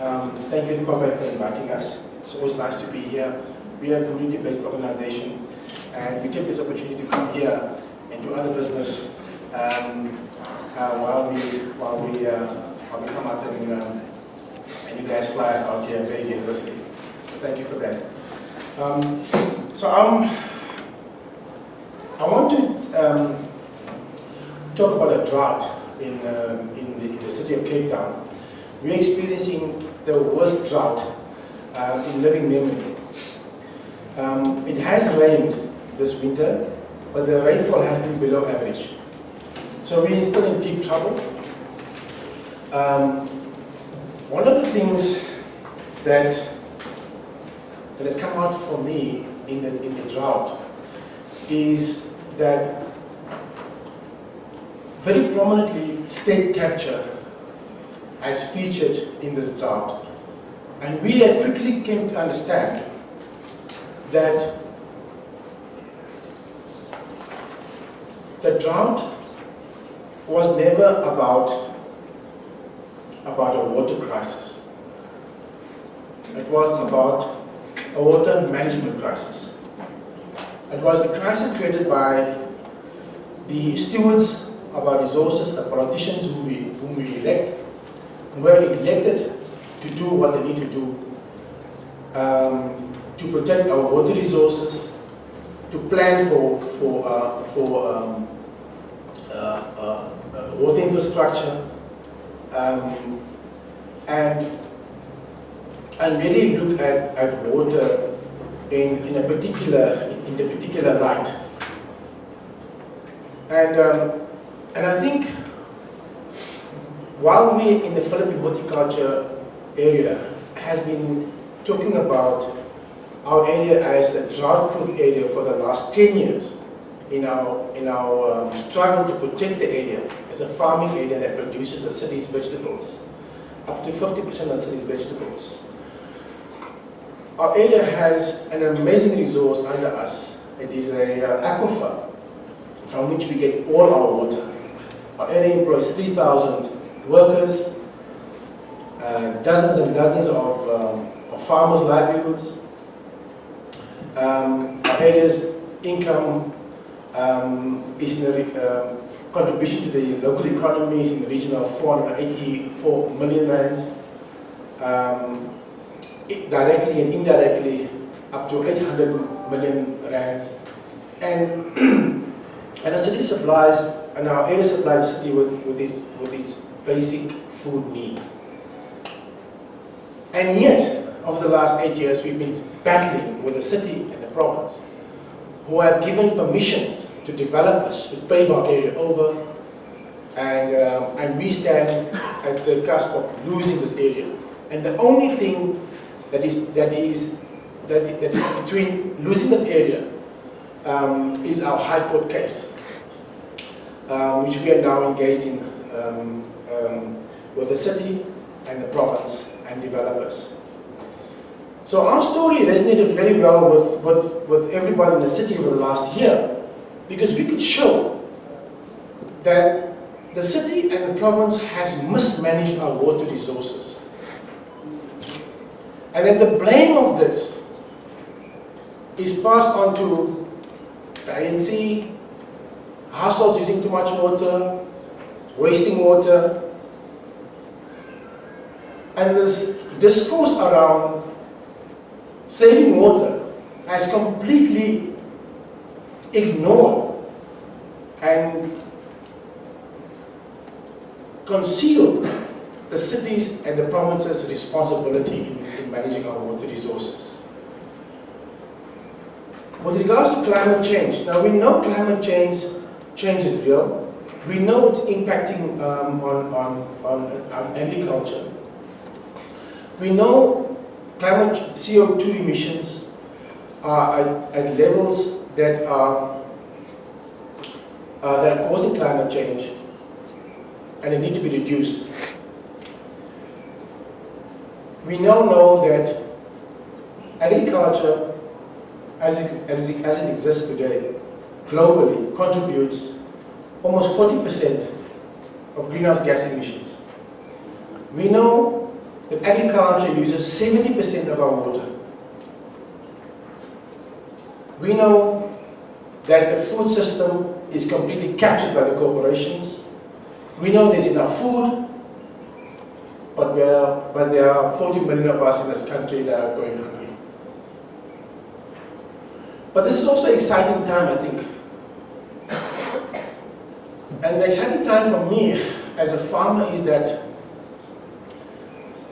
Thank you to COPAC for inviting us. It's always nice to be here. We are a community-based organization, and we take this opportunity to come here and do other business while we come out and you guys fly us out here very generously. So thank you for that. I want to talk about a drought in the city of Cape Town. We're experiencing the worst drought in living memory. It has rained this winter, but the rainfall has been below average. So we're still in deep trouble. One of the things that has come out for me in the drought is that very prominently state capture has featured in this drought. And we have quickly came to understand that the drought was never about a water crisis. It was about a water management crisis. It was the crisis created by the stewards of our resources, the politicians whom we elect, who were elected to do what they need to do, to protect our water resources, to plan for water infrastructure, and really look at water in the particular light. And I think while we in the Philippine horticulture area has been talking about our area as a drought-proof area for the last 10 years, in our struggle to protect the area as a farming area that produces the city's vegetables, up to 50% of the city's vegetables. Our area has an amazing resource under us. It is an aquifer from which we get all our water. Our area employs 3,000 workers, dozens and dozens of farmers' livelihoods. Our area's income is in the contribution to the local economy is in the region of 484 million rands. Directly and indirectly up to 800 million rands. And our city supplies, and our area supplies the city with its basic food needs. And yet, over the last 8 years, we've been battling with the city and the province, who have given permissions to developers to pave our area over, and we stand at the cusp of losing this area. And the only thing that is between losing this area is our High Court case, which we are now engaged in with the city and the province and developers. So our story resonated very well with everybody in the city over the last year, because we could show that the city and the province has mismanaged our water resources. And that the blame of this is passed on to the ANC, households using too much water, wasting water, and this discourse around saving water has completely ignored and concealed the cities and the provinces' responsibility in managing our water resources. With regards to climate change, now we know climate change is real. We know it's impacting on agriculture. We know climate CO2 emissions are at levels that are causing climate change, and they need to be reduced. We now know that agriculture, as it exists today, globally, contributes almost 40% of greenhouse gas emissions. We know that agriculture uses 70% of our water. We know that the food system is completely captured by the corporations. We know there's enough food, but there are 40 million of us in this country that are going hungry. But this is also an exciting time, I think. And the exciting time for me as a farmer is that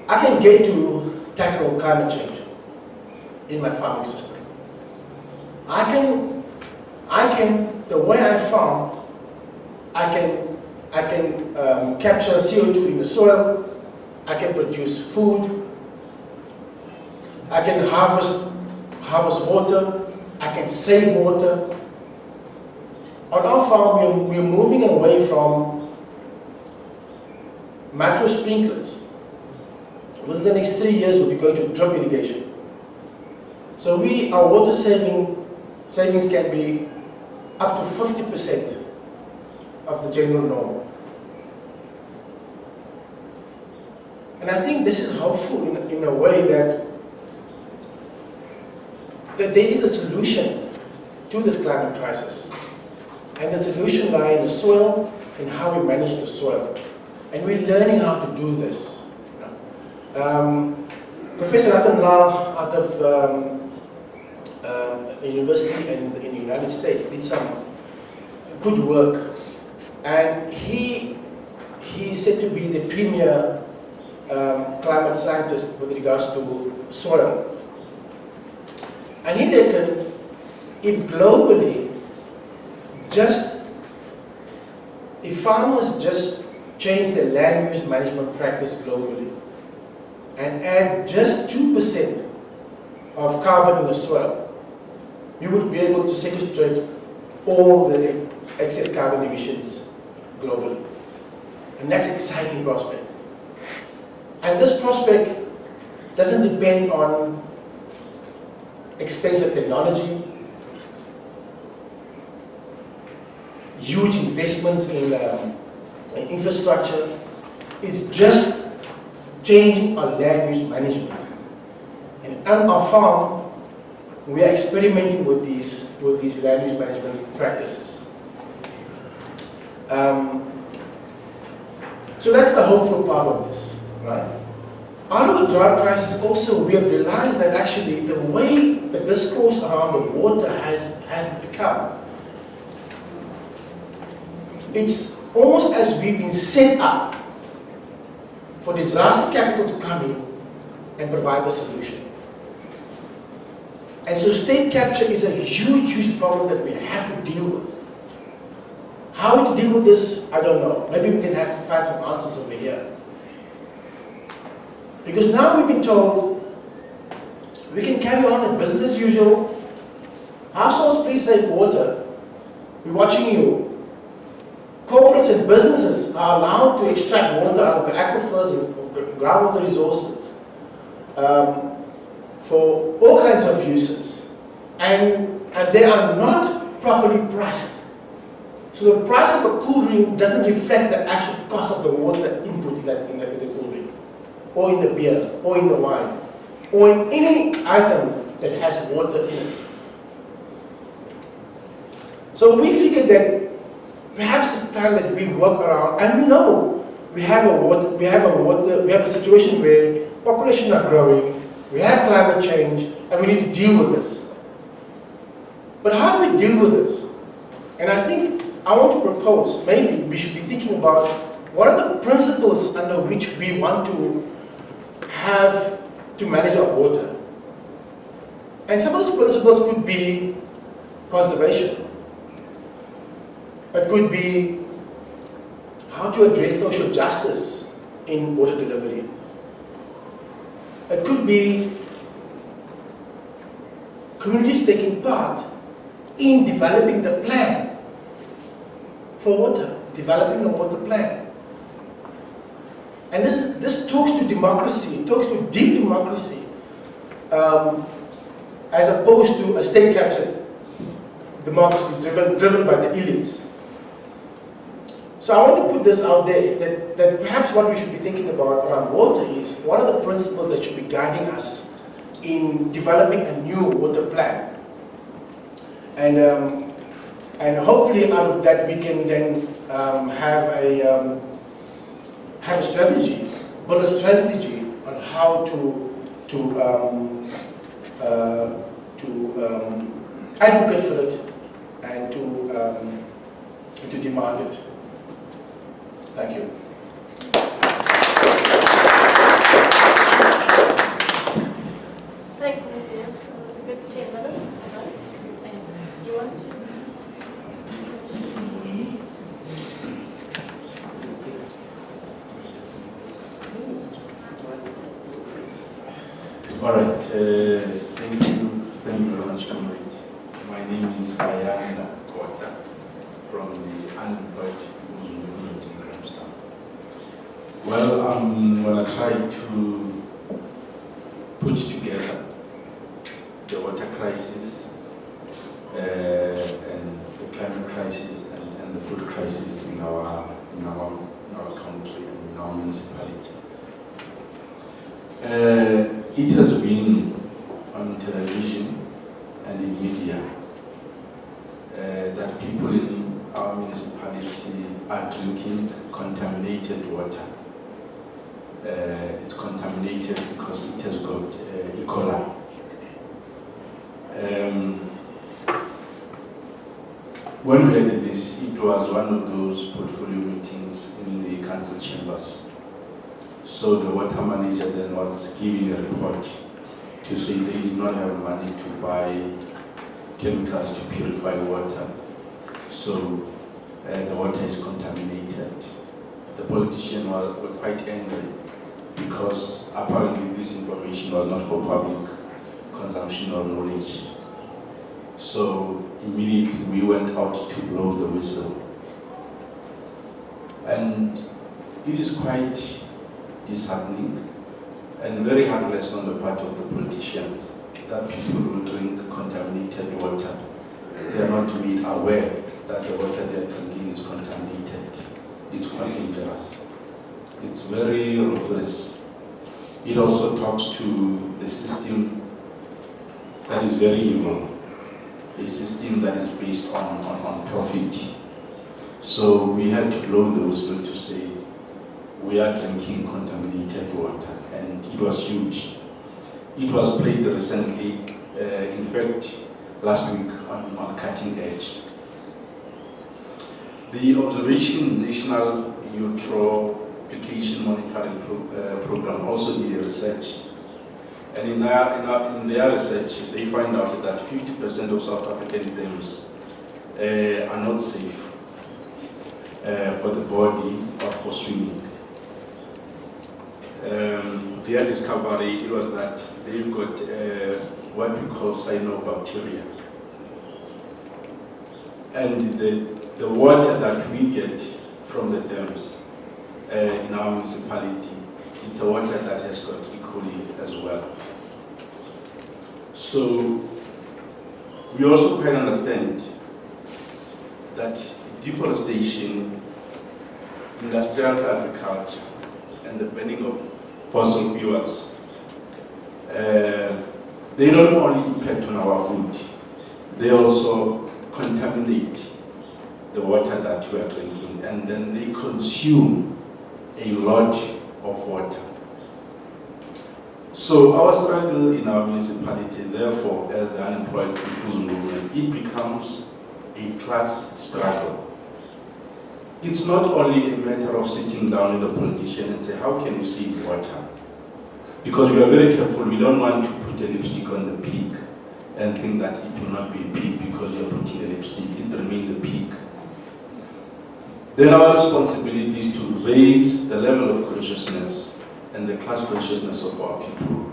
I can get to tackle climate change in my farming system. The way I farm, I can capture CO2 in the soil, I can produce food, I can harvest water, I can save water. On our farm, we're moving away from micro sprinklers. Within the next 3 years, we'll be going to drip irrigation. So our water savings can be up to 50% of the general norm. And I think this is hopeful in a way that there is a solution to this climate crisis. And the solution lies in the soil and how we manage the soil. And we're learning how to do this. Professor Ratan Lal out of a university in the United States did some good work, and he said to be the premier climate scientist with regards to soil. And he reckoned if globally, if farmers just change their land use management practice globally and add just 2% of carbon in the soil, you would be able to sequestrate all the excess carbon emissions globally. And that's an exciting prospect. And this prospect doesn't depend on expensive technology, huge investments in infrastructure. It's just changing our land use management. And on our farm, we are experimenting with these land use management practices. So that's the hopeful part of this, right? Out of the drought crisis also, we have realized that actually the way the discourse around the water has become, it's almost as we've been set up for disaster capital to come in and provide the solution. And so state capture is a huge, huge problem that we have to deal with. How to deal with this, I don't know. Maybe we can have to find some answers over here. Because now we've been told we can carry on with business as usual. Households, please save water. We're watching you. Corporates and businesses are allowed to extract water out of the aquifers and groundwater resources for all kinds of uses. And they are not properly priced. So the price of a cool drink doesn't reflect the actual cost of the water input in the cool drink, or in the beer, or in the wine, or in any item that has water in it. So we figured that perhaps it's time that we work around, and we know we have a situation where population are growing, we have climate change, and we need to deal with this. But how do we deal with this? And I think I want to propose, maybe we should be thinking about what are the principles under which we want to have to manage our water. And some of those principles could be conservation. It could be how to address social justice in water delivery. It could be communities taking part in developing the plan for water, developing a water plan. And this talks to democracy, it talks to deep democracy, as opposed to a state-captured democracy driven by the elites. So I want to put this out there, that perhaps what we should be thinking about around water is, what are the principles that should be guiding us in developing a new water plan? And hopefully out of that we can then have a strategy, build a strategy on how to advocate for it and to demand it. Thank you. Thanks, Nazeer. That was a good 10 minutes. Do you want to? All right. Thank you very much, comrade. My name is Ayanda, Kota, from the Unemployed People's Movement in Grahamstown. Well, I'm going to try to put together the water crisis and the climate crisis and the food crisis in our country and in our municipality. It has been on television and in media that people in our municipality are drinking contaminated water. It's contaminated because it has got E. coli. When we heard this, it was one of those portfolio meetings in the council chambers. So the water manager then was giving a report to say they did not have money to buy chemicals to purify water. So the water is contaminated. The politicians were quite angry because apparently this information was not for public consumption or knowledge. So immediately we went out to blow the whistle. And it is quite disheartening and very heartless on the part of the politicians that people who drink contaminated water, they are not made aware that the water they are drinking is contaminated. It's quite dangerous. It's very ruthless. It also talks to the system that is very evil, a system that is based on profit. So we had to blow the whistle to say we are drinking contaminated water, and it was huge. It was played recently, in fact, last week on Cutting Edge. The Observation National Eutrophication Monitoring Program also did a research. And in their research, they find out that 50% of South African dams are not safe for the body or for swimming. Their discovery was that they've got what we call cyanobacteria. And the water that we get from the dams in our municipality, it's a water that has got E. coli as well. So we also quite understand that deforestation, industrial agriculture, and the burning of fossil fuels, they don't only impact on our food, they also contaminate the water that we are drinking, and then they consume a lot of water. So our struggle in our municipality, therefore, as the Unemployed People's Movement, it becomes a class struggle. It's not only a matter of sitting down with the politician and say, how can we save water? Because we are very careful, we don't want to put a lipstick on the pig and think that it will not be a pig because you are putting a lipstick, it remains a pig. Then our responsibility is to raise the level of consciousness and the class consciousness of our people.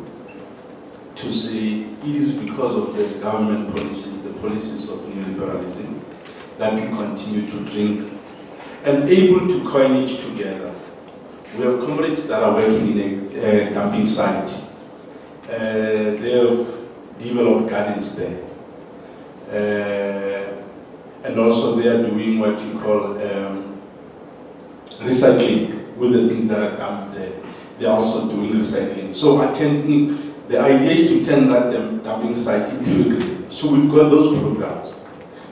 To say it is because of the government policies, the policies of neoliberalism, that we continue to drink and able to coin it together. We have comrades that are working in a dumping site. They have developed gardens there. And also they are doing what you call recycling with the things that are dumped there. They are also doing recycling. So the idea is to turn that dumping site into a green. So we've got those programs.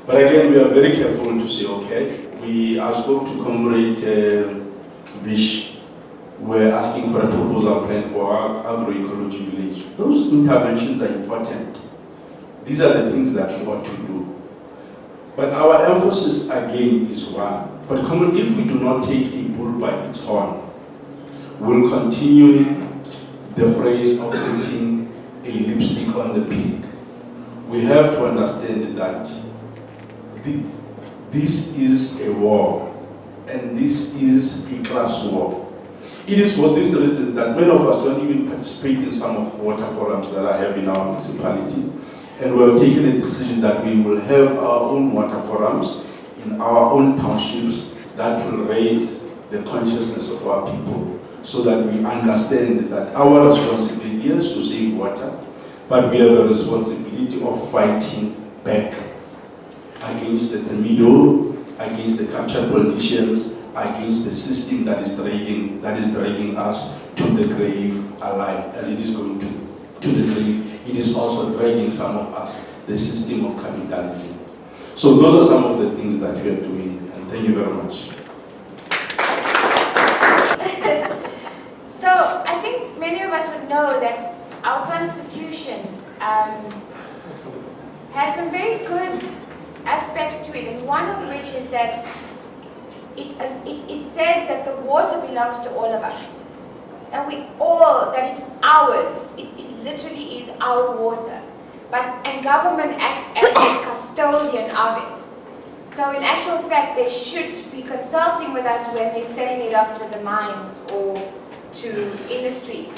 But again, we are very careful to say, okay, I spoke to Comrade Vish. We're asking for a proposal plan for our agroecology village. Those interventions are important. These are the things that we ought to do. But our emphasis again is one. But if we do not take a bull by its horn, we'll continue the phrase of putting a lipstick on the pig. We have to understand that this is a war, and this is a class war. It is for this reason that many of us don't even participate in some of the water forums that I have in our municipality. And we have taken a decision that we will have our own water forums in our own townships that will raise the consciousness of our people so that we understand that our responsibility is to save water, but we have a responsibility of fighting back against the Tamido, against the captured politicians, against the system that is dragging us to the grave alive, as it is going to the grave. It is also dragging some of us, the system of capitalism. So those are some of the things that we are doing, and thank you very much. So I think many of us would know that our Constitution has some very good aspects to it, and one of which is that it says that the water belongs to all of us. And that it's ours. It literally is our water. And government acts as a custodian of it. So in actual fact, they should be consulting with us when they're selling it off to the mines or to industry.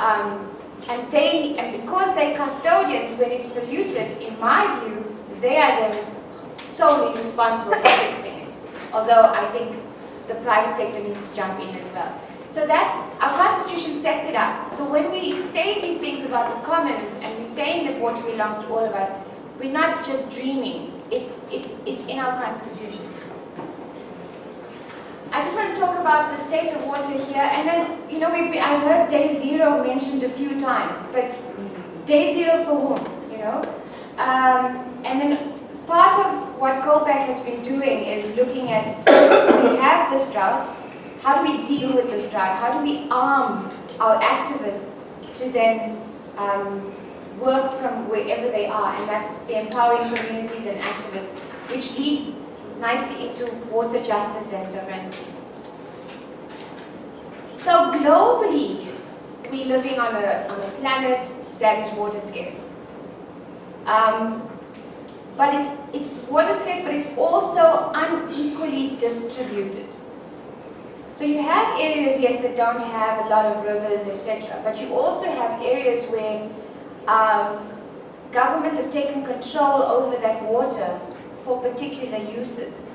And because they're custodians, when it's polluted, in my view, they are then solely responsible for fixing it. Although I think the private sector needs to jump in as well. So our Constitution sets it up. So when we say these things about the commons and we're saying that water belongs to all of us, we're not just dreaming. It's in our Constitution. I just want to talk about the state of water here, and then I heard day zero mentioned a few times, but day zero for whom? And then part of what COPAC has been doing is looking at, we have this drought, how do we deal with this drought? How do we arm our activists to then work from wherever they are? And that's the empowering communities and activists, which leads nicely into water justice and sovereignty. So globally, we're living on a planet that is water scarce. But it's water scarce, but it's also unequally distributed. So you have areas, yes, that don't have a lot of rivers, etc. But you also have areas where governments have taken control over that water for particular uses.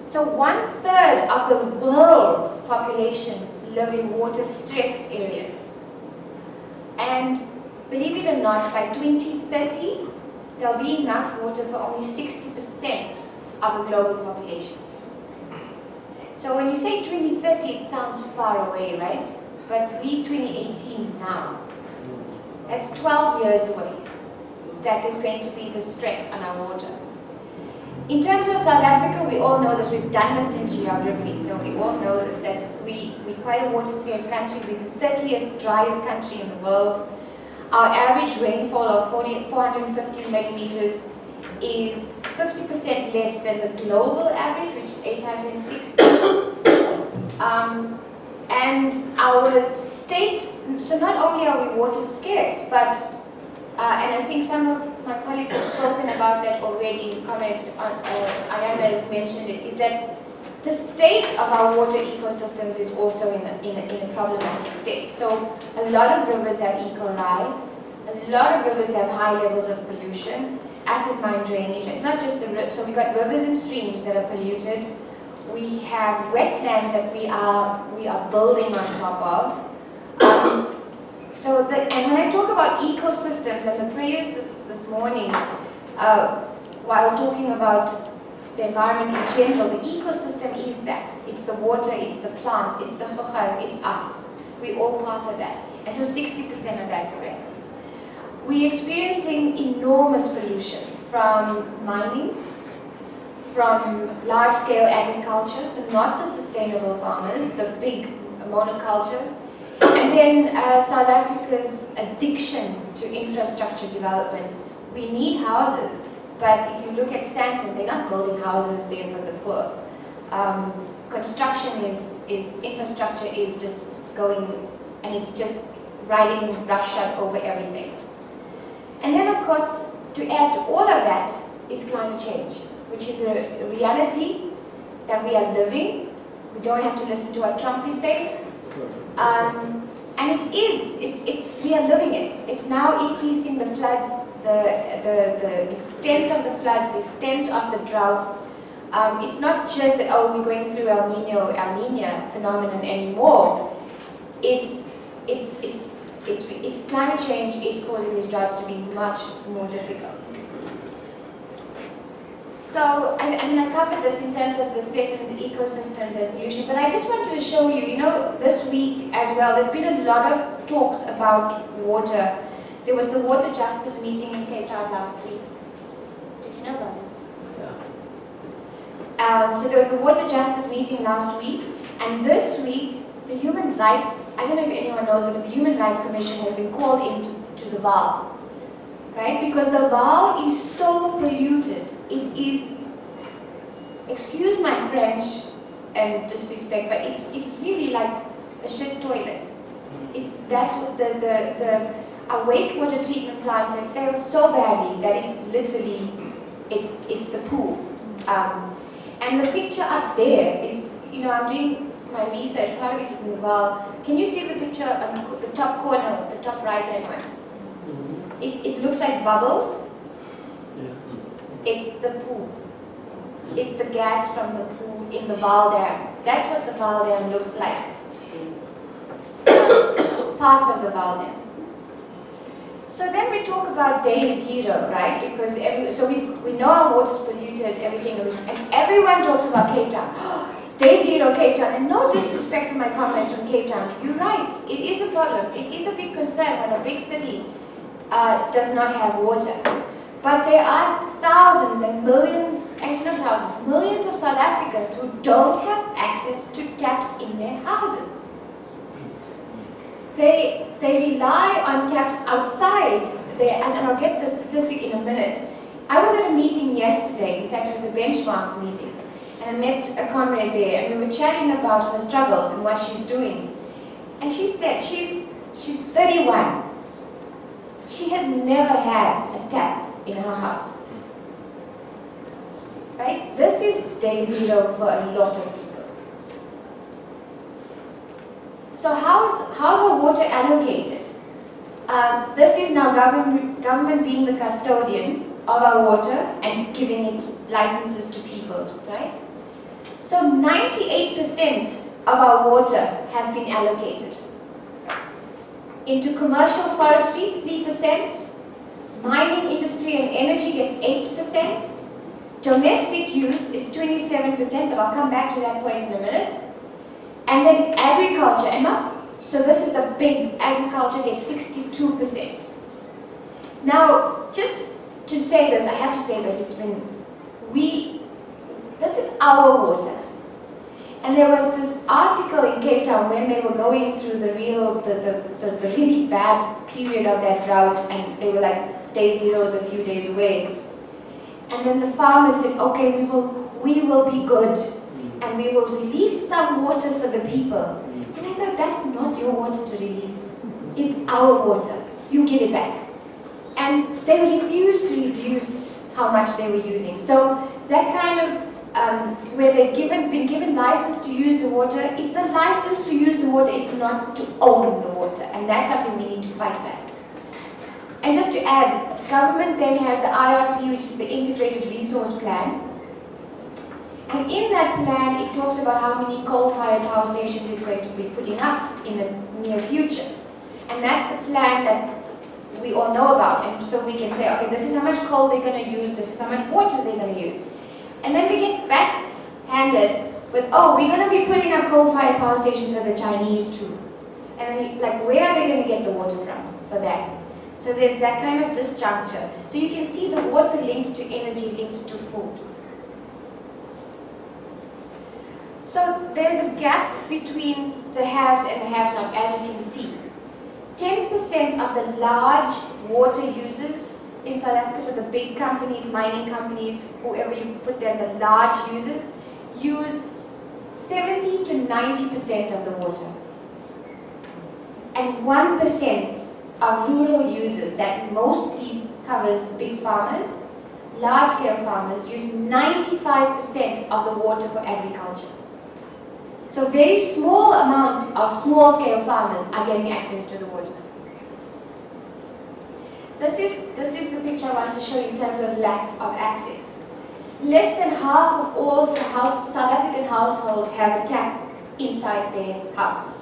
So 1/3 of the world's population live in water-stressed areas. And believe it or not, by 2030, there'll be enough water for only 60% of the global population. So when you say 2030, it sounds far away, right? But we 2018 now. That's 12 years away that there's going to be the stress on our water. In terms of South Africa, we all know this. We've done this in geography, so we all know this, that we're quite a water-scarce country. We're the 30th driest country in the world. Our average rainfall of 450 millimeters is 50% less than the global average, which is 860. And our state, so not only are we water scarce, but, and I think some of my colleagues have spoken about that already in comments, Ayanda has mentioned it, is that the state of our water ecosystems is also in a problematic state. So a lot of rivers have E. coli, a lot of rivers have high levels of pollution, acid mine drainage. It's not just so we've got rivers and streams that are polluted. We have wetlands that we are building on top of. And when I talk about ecosystems and the prayers this morning, while talking about the environment in general, the ecosystem is that. It's the water, it's the plants, it's the chuchas, it's us. We're all part of that. And so 60% of that is threatened. We're experiencing enormous pollution from mining, from large-scale agriculture, so not the sustainable farmers, the big monoculture, and then South Africa's addiction to infrastructure development. We need houses, but if you look at Sandton, they're not building houses there for the poor. Construction infrastructure is just going, and it's just riding roughshod over everything. And then, of course, to add to all of that is climate change, which is a reality that we are living. We don't have to listen to what Trump is saying. And we are living it. It's now increasing the floods, the extent of the floods, the extent of the droughts. It's not just that, oh, we're going through El Niño phenomenon anymore. It's climate change is causing these droughts to be much more difficult. So, I mean, I covered this in terms of the threatened ecosystems and pollution, but I just wanted to show you, you know, this week as well, there's been a lot of talks about water. There was the Water Justice meeting in Cape Town last week. Did you know about it? Yeah. So there was the Water Justice meeting last week, and this week, the Human Rights, I don't know if anyone knows it, but the Human Rights Commission has been called into the Vaal, right? Because the Vaal is so polluted. It is, excuse my French and disrespect, but it's really like a shit toilet. That's what our wastewater treatment plants have failed so badly that it's literally, it's the poo. And the picture up there is, you know, I'm doing my research, part of it is in the Vaal. Can you see the picture on the top corner, the top right hand one? It looks like bubbles. It's the poo. It's the gas from the poo in the Vaal Dam. That's what the Vaal Dam looks like. Parts of the Vaal Dam. So then we talk about day zero, right? Because we know our water's polluted, everything, and everyone talks about Cape Town. Day zero, Cape Town. And no disrespect for my comments from Cape Town. You're right. It is a problem. It is a big concern when a big city does not have water. But there are thousands and millions, actually not thousands, millions of South Africans who don't have access to taps in their houses. They rely on taps outside there, and I'll get the statistic in a minute. I was at a meeting yesterday, in fact it was a benchmarks meeting, and I met a comrade there, and we were chatting about her struggles and what she's doing. And she said she's 31. She has never had a tap in her house. Right? This is day zero for a lot of people. So how's our water allocated? This is now government being the custodian of our water and giving it licenses to people, right? So 98% of our water has been allocated. Into commercial forestry, 3%. Mining, industry and energy gets 8%. Domestic use is 27%, but I'll come back to that point in a minute. And then agriculture, so this is the big, agriculture gets 62%. Now, just to say this, I have to say this, this is our water. And there was this article in Cape Town when they were going through the really bad period of that drought, and they were like, day zero is a few days away. And then the farmers said, okay, we will be good, and we will release some water for the people. And I thought, that's not your water to release. It's our water. You give it back. And they refused to reduce how much they were using. So that kind of where they've been given license to use the water, it's the license to use the water, it's not to own the water, and that's something we need to fight back. And just to add, government then has the IRP, which is the Integrated Resource Plan, and in that plan it talks about how many coal-fired power stations it's going to be putting up in the near future, and that's the plan that we all know about, and so we can say, okay, this is how much coal they're going to use, this is how much water they're going to use. And then we get back-handed with, oh, we're going to be putting up coal-fired power stations for the Chinese too. And then, like, where are they going to get the water from for that? So there's that kind of disjuncture. So you can see the water linked to energy, linked to food. So there's a gap between the haves and the have-not, as you can see. 10% of the large water users in South Africa, so the big companies, mining companies, whoever you put there, the large users, use 70 to 90% of the water. And 1% of rural users, that mostly covers the big farmers, large-scale farmers, use 95% of the water for agriculture. So a very small amount of small-scale farmers are getting access to the water. This is the picture I wanted to show you in terms of lack of access. Less than half of all South African households have a tap inside their house.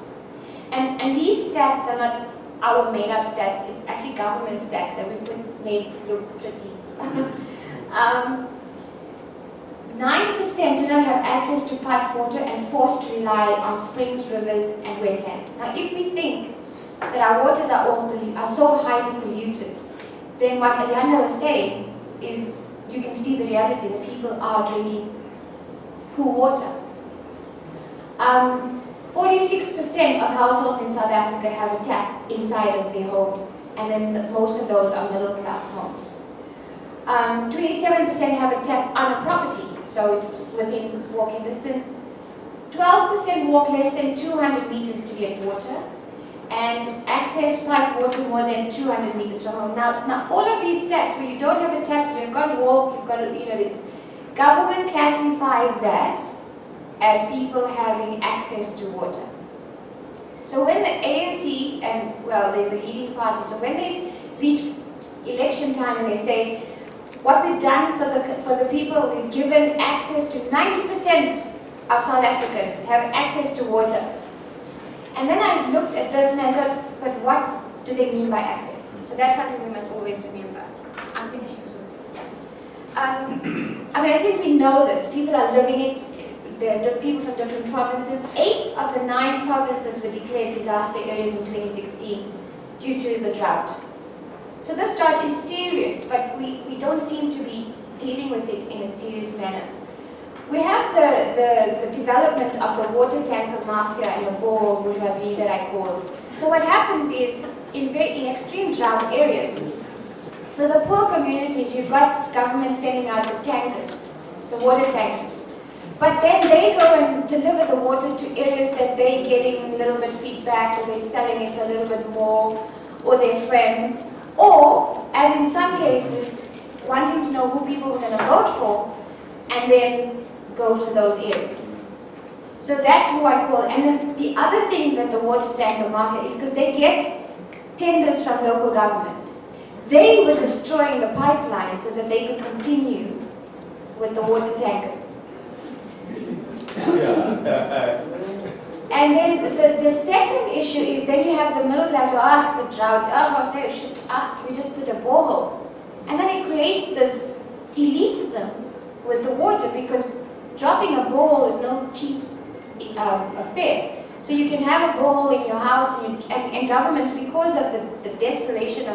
And these stats are not our made-up stats, it's actually government stats that we made look pretty. 9% do not have access to piped water and forced to rely on springs, rivers, and wetlands. Now, if we think that our waters are so highly polluted, then what Ayanda was saying is you can see the reality that people are drinking poor water. 46% of households in South Africa have a tap inside of their home, and then most of those are middle-class homes. 27% have a tap on a property, so it's within walking distance. 12% walk less than 200 meters to get water, and access piped water more than 200 meters from home. Now all of these stats where you don't have a tap, you've got to walk, you've got to, this government classifies that as people having access to water. So when the ANC and, well, the leading party, so when they reach election time and they say, what we've done for the people, we've given access to 90% of South Africans have access to water. And then I looked at this and I thought, but what do they mean by access? So that's something we must always remember. I'm finishing soon. I think we know this. People are living it. There's people from different provinces. 8 of the 9 provinces were declared disaster areas in 2016 due to the drought. So this drought is serious, but we don't seem to be dealing with it in a serious manner. We have the development of the water tanker mafia and the ball bourgeoisie that I call. So what happens is, in extreme drought areas, for the poor communities, you've got government sending out the tankers, the water tankers. But then they go and deliver the water to areas that they're getting a little bit feedback, or they're selling it for a little bit more, or their friends. Or, as in some cases, wanting to know who people are going to vote for, and then go to those areas. So that's who I call. And then the other thing that the water tanker mafia is because they get tenders from local government. They were destroying the pipeline so that they could continue with the water tankers. And then the second issue is then you have the middle class, the drought, we just put a borehole. And then it creates this elitism with the water, because dropping a borehole is no cheap affair. So you can have a borehole in your house, and governments, because of the desperation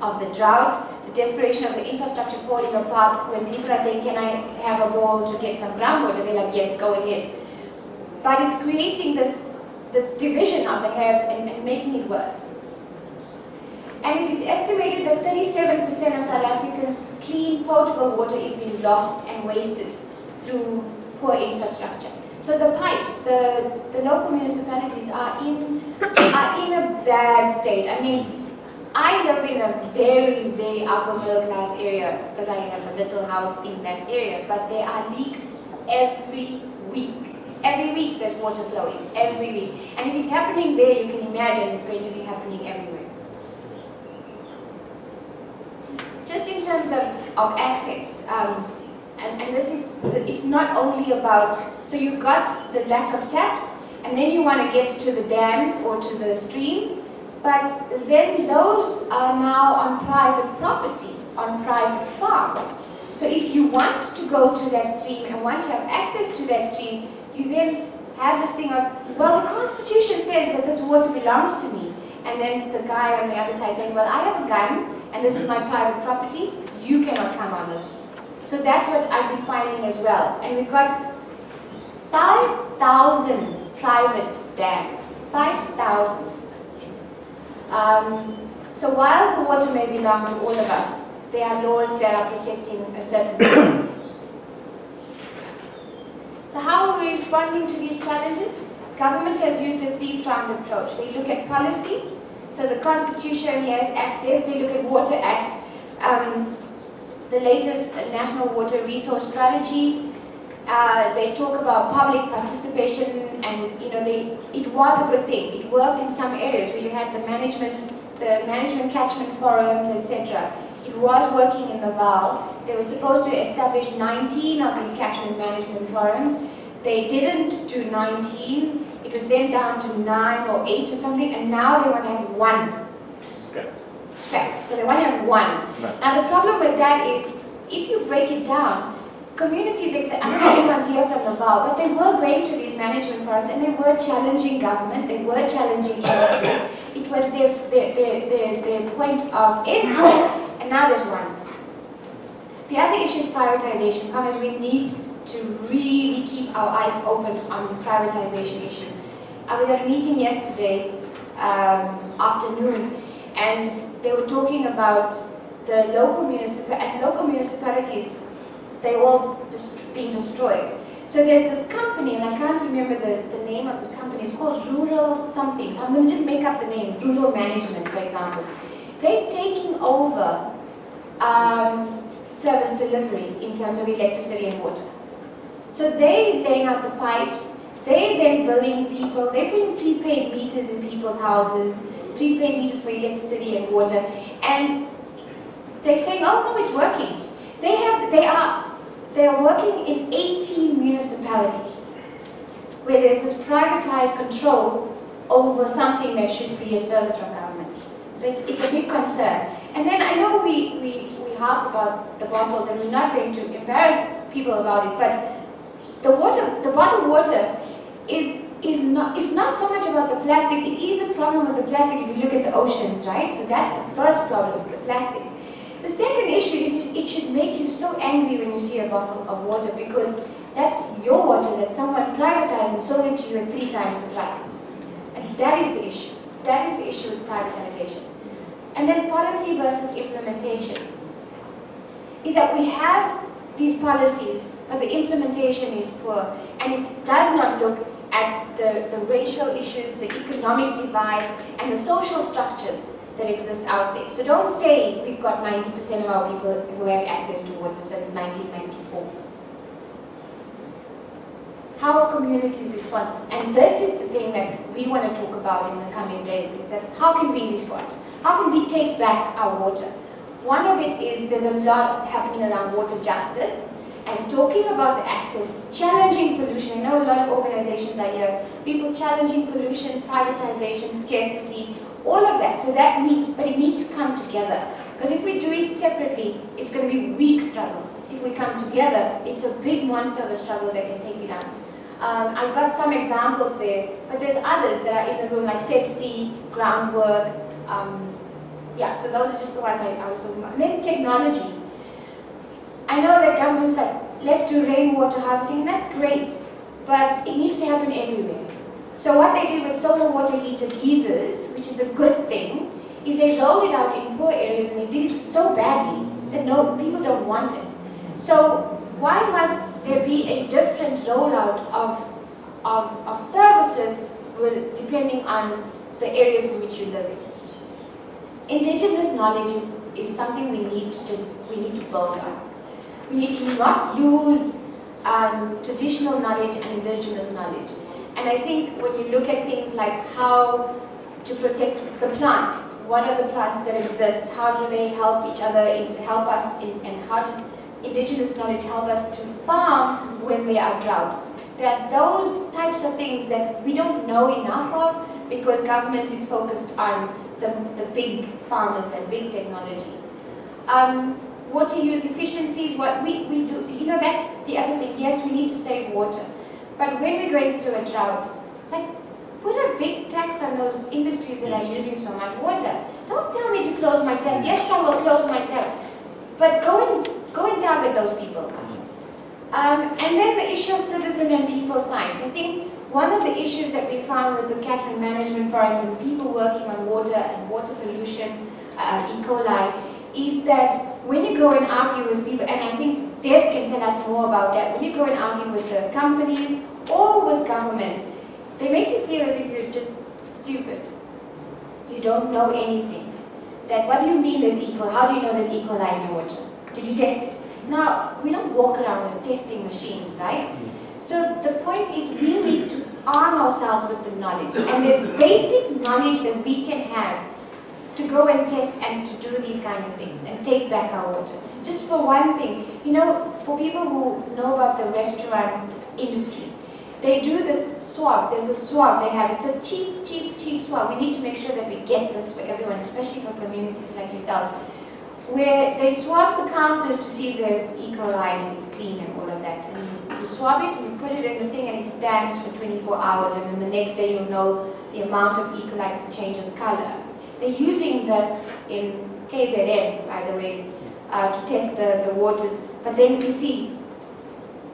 of the drought, the desperation of the infrastructure falling apart, when people are saying, can I have a borehole to get some groundwater, they're like, yes, go ahead. But it's creating this division of the haves and making it worse. And it is estimated that 37% of South Africans' clean potable water is being lost and wasted through poor infrastructure. So the pipes, the local municipalities are in a bad state. I mean, I live in a very, very upper middle class area because I have a little house in that area, but there are leaks every week. Every week there's water flowing, every week. And if it's happening there, you can imagine it's going to be happening everywhere. Just in terms of access, and this is, it's not only about, so you've got the lack of taps, and then you want to get to the dams or to the streams, but then those are now on private property, on private farms. So if you want to go to that stream and want to have access to that stream, you then have this thing of, well, the Constitution says that this water belongs to me. And then the guy on the other side saying, well, I have a gun, and this is my private property, you cannot come on this. So that's what I've been finding as well. And we've got 5,000 private dams. 5,000. So while the water may belong to all of us, there are laws that are protecting a certain group. So how are we responding to these challenges? Government has used a three-pronged approach. They look at policy, so the Constitution has access. They look at Water Act, the latest National Water Resource Strategy. They talk about public participation, and it was a good thing. It worked in some areas where you had the management catchment forums, etc. It was working in the Vaal. They were supposed to establish 19 of these catchment management forums. They didn't do 19. It was then down to 9 or 8 or something, and now they want to have 1. Scrapped. So they want to have 1. Right. Now the problem with that is, if you break it down, communities, I don't know if anyone's here from the Vaal, but they were going to these management forums and they were challenging government, they were challenging industries. It was their point of entry, and now there's 1. The other issue is privatization. Because we need to really keep our eyes open on the privatization issue. I was at a meeting yesterday afternoon, and they were talking about the local municipalities. They're all being destroyed. So there's this company, and I can't remember the name of the company. It's called Rural something. So I'm going to just make up the name. Rural Management, for example. They're taking over service delivery in terms of electricity and water. So they're laying out the pipes. They're then billing people. They're putting prepaid meters in people's houses, prepaid meters for electricity and water, and they're saying, oh no, it's working. They are working in 18 municipalities where there's this privatized control over something that should be a service from government. So it's a big concern. And then I know we harp about the bottles, and we're not going to embarrass people about it, but the bottled water is not so much about the plastic. It is a problem with the plastic if you look at the oceans, right? So that's the first problem, the plastic. The second issue is it should make you so angry when you see a bottle of water, because that's your water that someone privatized and sold it to you at 3 times the price. And that is the issue. That is the issue with privatization. And then policy versus implementation is that we have these policies, but the implementation is poor, and it does not look at the racial issues, the economic divide, and the social structures that exist out there. So don't say we've got 90% of our people who have access to water since 1994. How are communities responsive? And this is the thing that we want to talk about in the coming days, is that how can we respond? How can we take back our water? One of it is there's a lot happening around water justice and talking about the access, challenging pollution. I know a lot of organizations are here, people challenging pollution, privatization, scarcity, all of that. So that it needs to come together. Because if we do it separately, it's going to be weak struggles. If we come together, it's a big monster of a struggle that can take it out. I've got some examples there, but there's others that are in the room, like Set C, groundwork. So those are just the ones I was talking about. And then technology. I know that government's like, let's do rainwater harvesting, and that's great, but it needs to happen everywhere. So what they did with solar water heater geysers, which is a good thing, is they rolled it out in poor areas, and they did it so badly that people don't want it. So why must there be a different rollout of services depending on the areas in which you live in? Indigenous knowledge is something we need to build on. We need to not lose traditional knowledge and indigenous knowledge. And I think when you look at things like how to protect the plants, what are the plants that exist, how do they help each other, and how does indigenous knowledge help us to farm when there are droughts? That those types of things that we don't know enough of because government is focused on the big farmers and big technology. water use efficiencies, what we do, that's the other thing. Yes, we need to save water. But when we're going through a drought, put a big tax on those industries that are using so much water. Don't tell me to close my tap. Yes, I will close my tap. But go and target those people. And then the issue of citizen and people science. I think one of the issues that we found with the catchment management forums and people working on water and water pollution, E. coli, is that when you go and argue with people, and I think Des can tell us more about that, when you go and argue with the companies or with government, they make you feel as if you're just stupid. You don't know anything. That what do you mean there's E. coli? How do you know there's E. coli in your water? Did you test it? Now, we don't walk around with testing machines, right? So the point is we need to arm ourselves with the knowledge. And there's basic knowledge that we can have to go and test and to do these kind of things and take back our water. Just for one thing, for people who know about the restaurant industry, they do this swab. There's a swab they have. It's a cheap swab. We need to make sure that we get this for everyone, especially for communities like yourself, where they swab the counters to see if there's E. coli and if it's clean and all of that. And you swab it and you put it in the thing and it stands for 24 hours and then the next day you'll know the amount of E. coli because it changes color. They're using this in KZN, by the way, to test the waters. But then you see,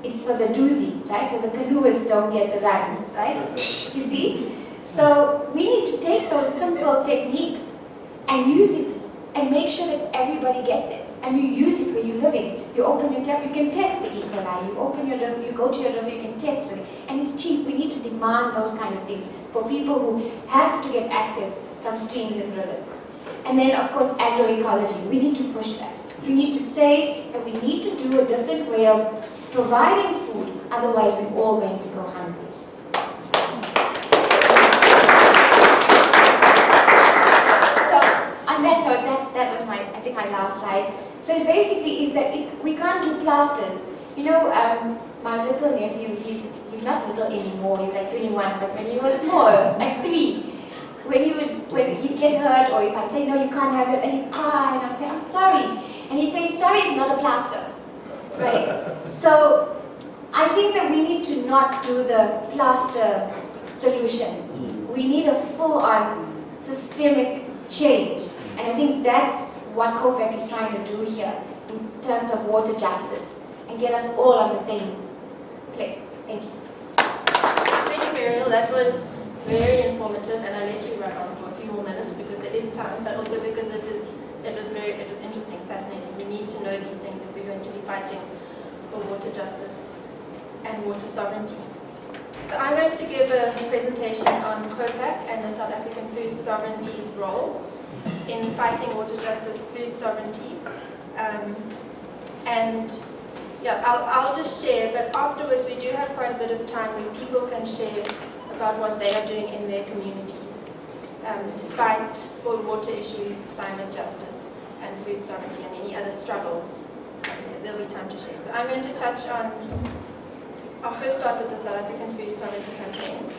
it's for the doozy, right? So the canoeists don't get the runs, right? You see? So we need to take those simple techniques and use it and make sure that everybody gets it. And you use it where you're living. You open your tap, you can test the E. coli. You open your river, you go to your river, you can test for it. And it's cheap. We need to demand those kind of things for people who have to get access from streams and rivers. And then, of course, agroecology. We need to push that. We need to say that we need to do a different way of providing food, otherwise we're all going to go hungry. So, on that note, that was I think my last slide. So it basically is that we can't do plasters. My little nephew, he's not little anymore, he's like 21, but when he was small, like 3, when he'd get hurt, or if I say, no, you can't have it, and he'd cry, and I'd say, I'm sorry. And he'd say, sorry is not a plaster, right? So I think that we need to not do the plaster solutions. We need a full-on systemic change. And I think that's what COPAC is trying to do here in terms of water justice and get us all on the same place. Thank you. Thank you, Ferrial. That was very informative, and I'll let you run on for a few more minutes because there is time, but also because it was interesting, fascinating. We need to know these things if we're going to be fighting for water justice and water sovereignty. So I'm going to give a presentation on COPAC and the South African food sovereignty's role in fighting water justice, food sovereignty. I'll just share, but afterwards we do have quite a bit of time where people can share about what they are doing in their communities to fight for water issues, climate justice, and food sovereignty, and any other struggles. There'll be time to share. So I'm going to touch on, I'll first start with the South African Food Sovereignty Campaign.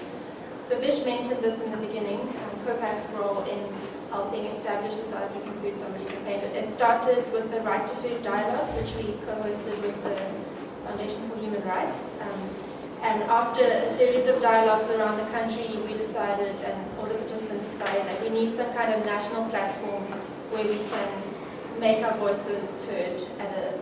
So Vish mentioned this in the beginning, COPAC's role in helping establish the South African Food Sovereignty Campaign. It started with the Right to Food dialogues, which we co-hosted with the Foundation for Human Rights. And after a series of dialogues around the country, we decided, and all the participants decided, that we need some kind of national platform where we can make our voices heard at a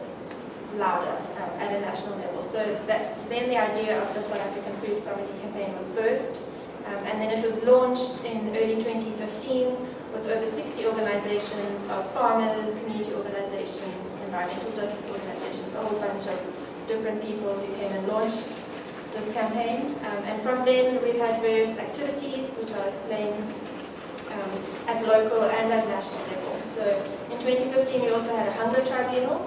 louder, at a national level. So then the idea of the South African Food Sovereignty Campaign was birthed, and then it was launched in early 2015 with over 60 organizations of farmers, community organizations, environmental justice organizations, a whole bunch of different people who came and launched this campaign. And from then we've had various activities, which I'll explain, at local and at national level. So in 2015 we also had a hunger tribunal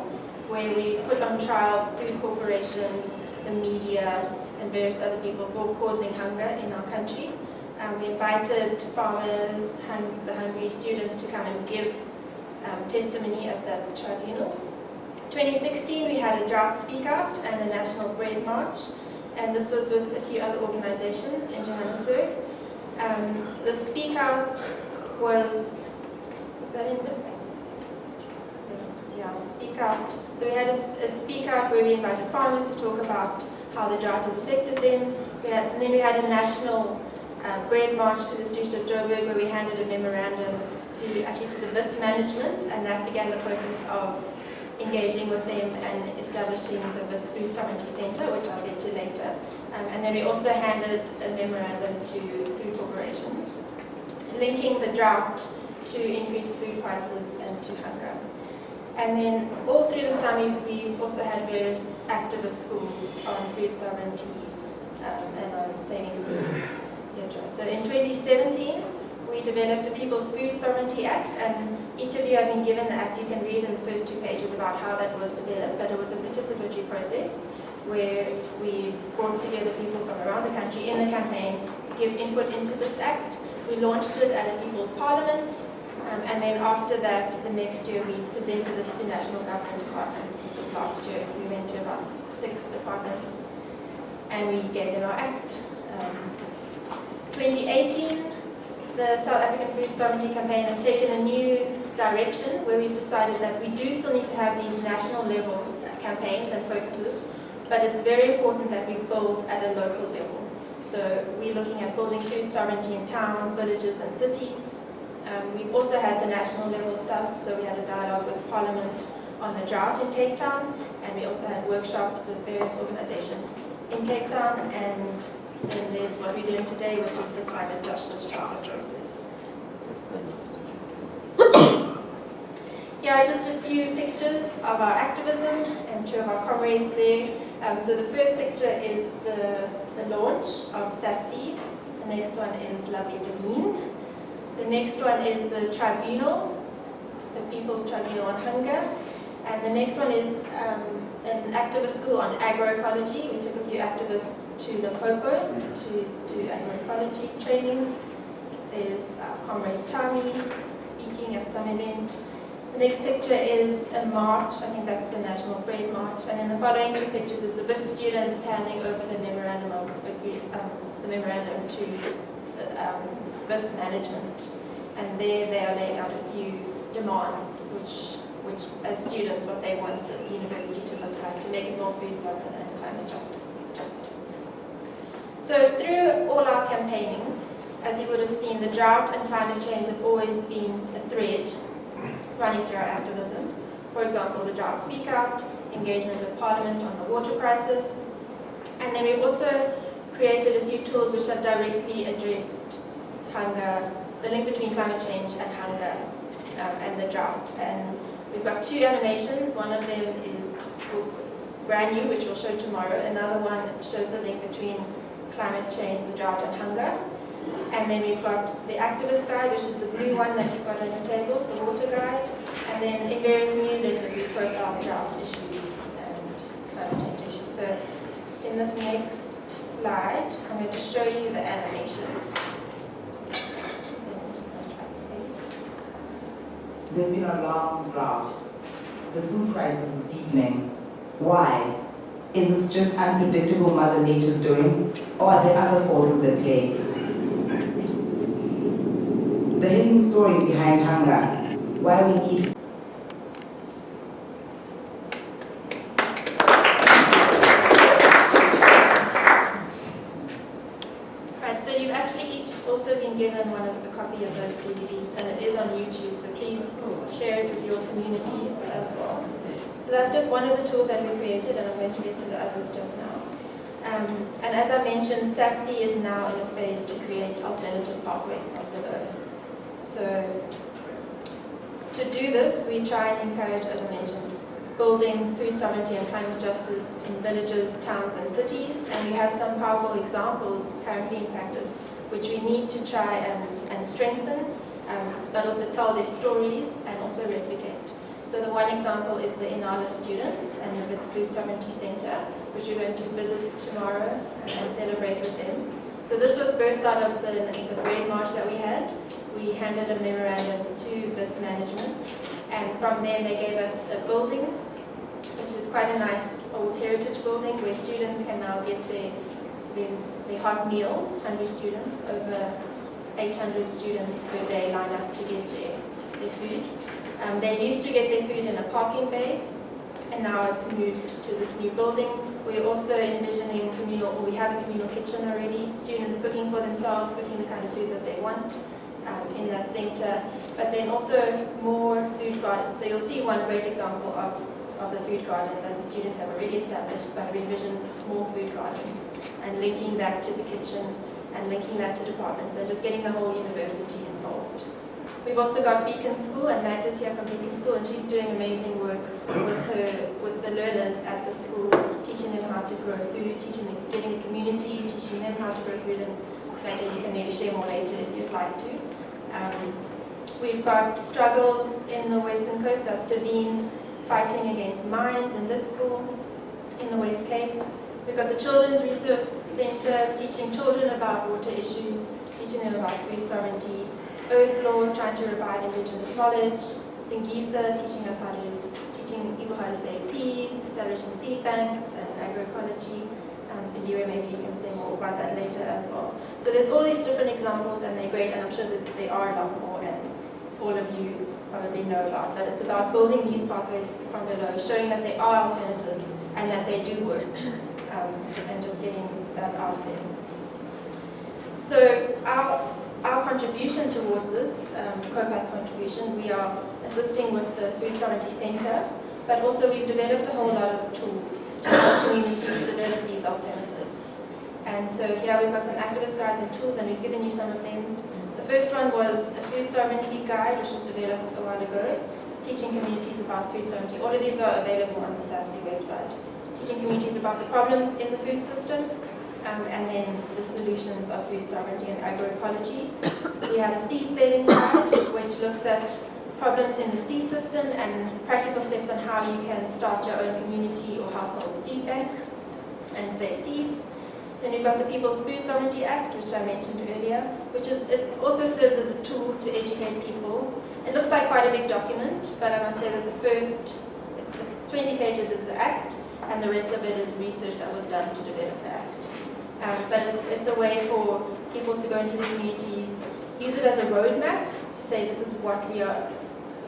where we put on trial food corporations, the media, and various other people for causing hunger in our country. We invited farmers, the hungry students to come and give testimony at that tribunal. 2016 we had a Drought Speak Out and a National Bread March, and this was with a few other organizations in Johannesburg. The Speak Out was that in the I'll speak out. So we had a speak out where we invited farmers to talk about how the drought has affected them. And then we had a national bread march to the streets of Joburg where we handed a memorandum to the Wits management, and that began the process of engaging with them and establishing the Wits Food Sovereignty Centre, which I'll get to later. And then we also handed a memorandum to food corporations, linking the drought to increased food prices and to hunger. And then all through this time, we've also had various activist schools on food sovereignty and on saving seeds, etc. So in 2017, we developed a People's Food Sovereignty Act, and each of you have been given the act. You can read in the first 2 pages about how that was developed, but it was a participatory process where we brought together people from around the country in the campaign to give input into this act. We launched it at a People's Parliament, and then after that, the next year, we presented it to national government departments. This was last year. We went to about 6 departments, and we gave them our act. 2018, the South African Food Sovereignty Campaign has taken a new direction where we've decided that we do still need to have these national level campaigns and focuses, but it's very important that we build at a local level. So we're looking at building food sovereignty in towns, villages and cities. We've also had the national level stuff, so we had a dialogue with Parliament on the drought in Cape Town, and we also had workshops with various organizations in Cape Town, and then there's what we're doing today, which is the climate justice charter process. Here are just a few pictures of our activism and 2 of our comrades there. So the first picture is the launch of SAFC. The next one is Lovely Devine. The next one is the tribunal, the People's Tribunal on Hunger. And the next one is an activist school on agroecology. We took a few activists to Limpopo to do agroecology training. There's Comrade Tami speaking at some event. The next picture is a march. I think that's the National Bread March. And then the following 2 pictures is the Wits students handing over the memorandum to the Wits management. And there they are laying out a few demands, which as students, what they want the university to look like to make it more food sovereign and climate just. So through all our campaigning, as you would have seen, the drought and climate change have always been a thread running through our activism. For example, the Drought Speak Out, engagement with Parliament on the water crisis, and then we've also created a few tools which have directly addressed hunger, the link between climate change and hunger and the drought. And we've got 2 animations. One of them is brand new, which we'll show tomorrow. Another one shows the link between climate change, the drought, and hunger. And then we've got the activist guide, which is the blue one that you've got on your tables, the water guide. And then in various newsletters, we profile drought issues and climate change issues. So in this next slide, I'm going to show you the animation. There's been a long drought. The food crisis is deepening. Why? Is this just unpredictable Mother Nature's doing, or are there other forces at play? The hidden story behind hunger, why we need also been given a copy of those DVDs, and it is on YouTube, so please share it with your communities as well. So that's just one of the tools that we created, and I'm going to get to the others just now. And as I mentioned, SAFC is now in a phase to create alternative pathways from below. So to do this, we try and encourage, as I mentioned, building food sovereignty and climate justice in villages, towns, and cities, and we have some powerful examples currently in practice which we need to try and strengthen, but also tell their stories and also replicate. So the one example is the Inala students and the Wits Food Sovereignty Centre, which we're going to visit tomorrow and celebrate with them. So this was birthed out of the bread march that we had. We handed a memorandum to Wits management, and from there they gave us a building, which is quite a nice old heritage building where students can now get their hot meals, 100 students, over 800 students per day line up to get there. their food. They used to get their food in a parking bay, and now it's moved to this new building. We're also envisioning we have a communal kitchen already, students cooking for themselves, cooking the kind of food that they want in that center, but then also more food gardens. So you'll see one great example of the food garden that the students have already established, but we envision more food gardens and linking that to the kitchen and linking that to departments and just getting the whole university involved. We've also got Beacon School, and Magda's here from Beacon School, and she's doing amazing work with the learners at the school, teaching them how to grow food, getting the community, teaching them how to grow food, and Magda, you can maybe share more later if you'd like to. We've got struggles in the Western Coast, that's Devine fighting against mines in Lit School in the West Cape. We've got the Children's Resource Centre teaching children about water issues, teaching them about food sovereignty. Earth Law, trying to revive Indigenous knowledge. Singisa, teaching people how to save seeds, establishing seed banks, and agroecology. Biliwe, maybe you can say more about that later as well. So there's all these different examples, and they're great, and I'm sure that there are a lot more, and all of you probably know about. But it's about building these pathways from below, showing that there are alternatives and that they do work, and just getting that out there. So our contribution towards this, COPAC contribution, we are assisting with the Food Sovereignty Centre, but also we've developed a whole lot of tools to help communities develop these alternatives. And so here we've got some activist guides and tools, and we've given you some of them. The first one was a food sovereignty guide, which was developed a while ago, teaching communities about food sovereignty. All of these are available on the SAFSI website. Teaching communities about the problems in the food system, and then the solutions of food sovereignty and agroecology. We have a seed saving guide, which looks at problems in the seed system and practical steps on how you can start your own community or household seed bank and save seeds. Then we've got the People's Food Sovereignty Act, which I mentioned earlier, it also serves as a tool to educate people. It looks like quite a big document, but I must say that it's 20 pages is the act, and the rest of it is research that was done to develop the act. But it's a way for people to go into the communities, use it as a roadmap to say this is what we are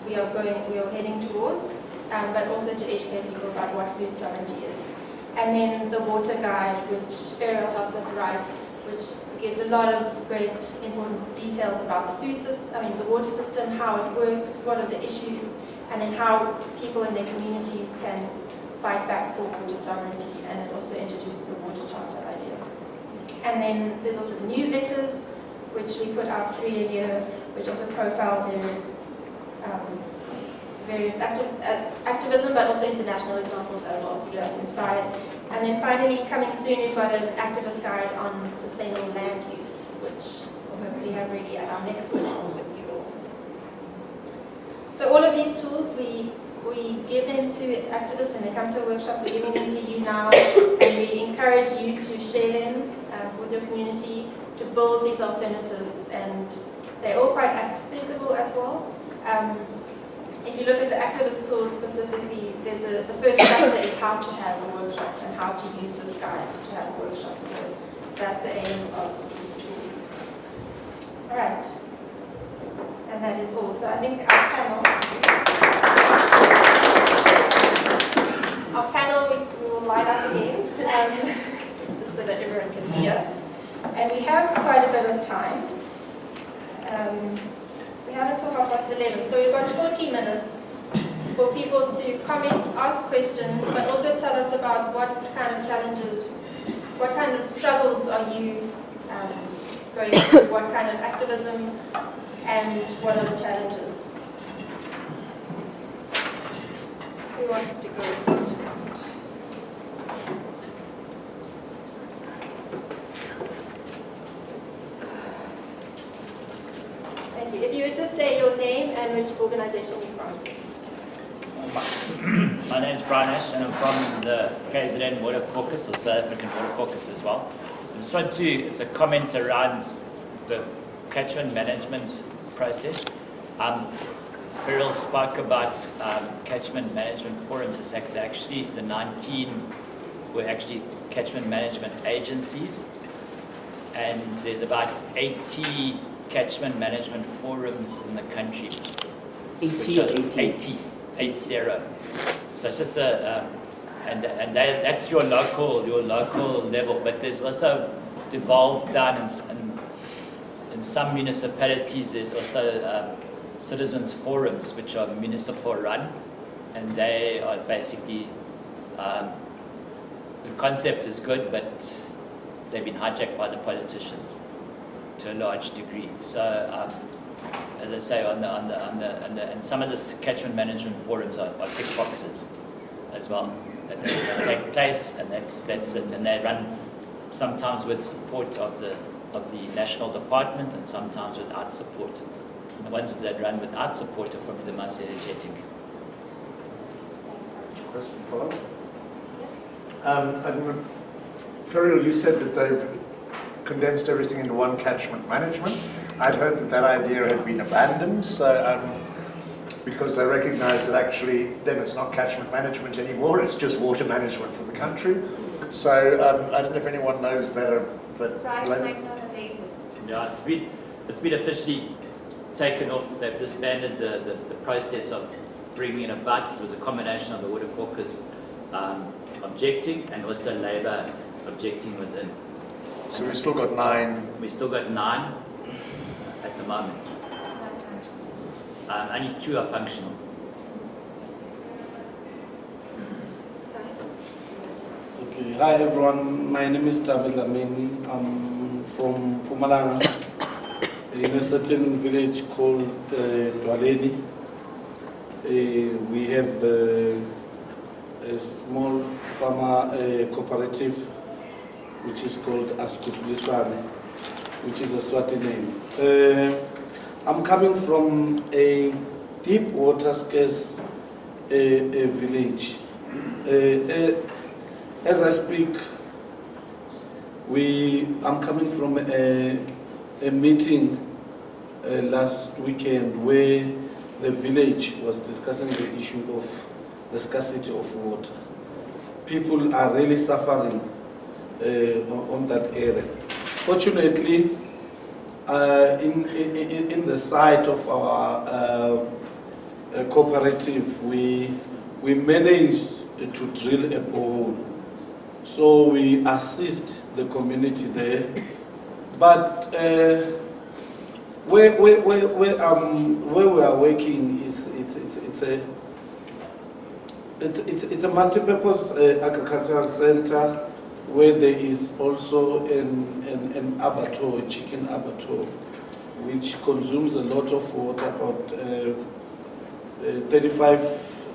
heading towards, but also to educate people about what food sovereignty is. And then the water guide, which Ferrial helped us write, which gives a lot of great important details about the food system, the water system, how it works, what are the issues, and then how people in their communities can fight back for water sovereignty, and it also introduces the water charter idea. And then there's also the newsletters, which we put out 3 a year, which also profile various activism, but also international examples as well to get us inspired. And then finally, coming soon, we've got an activist guide on sustainable land use, which we'll hopefully have ready at our next workshop with you all. So all of these tools, we give them to activists when they come to our workshops. We're giving them to you now, and we encourage you to share them with your community to build these alternatives, and they're all quite accessible as well. If you look at the activist tools specifically, the first chapter is how to have a workshop and how to use this guide to have a workshop. So that's the aim of these tools. All right, and that is all. So I think our panel we will line up again, just so that everyone can see us. And we have quite a bit of time. We have until 11:30, so we've got 40 minutes for people to comment, ask questions, but also tell us about what kind of challenges, what kind of struggles are you going through, what kind of activism, and what are the challenges. Who wants to go first? If you would just say your name and which organization you're from. My name is Brian Ash, and I'm from the KZN Water Caucus, or South African Water Caucus as well. I just want to, it's a comment around the catchment management process. Ferrial spoke about catchment management forums. It's actually the 19 were actually catchment management agencies, and there's about 80 catchment management forums in the country. 80 or 80? 80. So it's just that's your local level, but there's also devolved down in some municipalities. There's also citizens forums which are municipal run, and they are basically the concept is good, but they've been hijacked by the politicians to a large degree. So as I say, and some of the catchment management forums are tick boxes as well. That they take place, and that's it. And they run sometimes with support of the national department, and sometimes without support. And the ones that run without support are probably the most energetic. Question, Paul? Ferrial, you said that they've condensed everything into one catchment management. I'd heard that idea had been abandoned, so because they recognised that actually then it's not catchment management anymore, it's just water management for the country. So I don't know if anyone knows better, but... Yeah, it's been officially taken off. They've disbanded the process of bringing it about. It was a combination of the Water Caucus objecting and also Labour objecting within. So we've still got 9? We've still got 9 at the moment. Only 2 are functional. Okay, hi everyone. My name is Tabet Lamini. I'm from Mpumalanga, in a certain village called Dwaleni. We have a small farmer cooperative which is called Askutulisane, which is a Swati name. I'm coming from a deep water scarce village. As I speak, I'm coming from a meeting last weekend where the village was discussing the issue of the scarcity of water. People are really suffering on that area. Fortunately, in the site of our cooperative, we managed to drill a borehole. So we assist the community there. But where we are working it's a multi-purpose agricultural center where there is also an abattoir, a chicken abattoir, which consumes a lot of water, about 35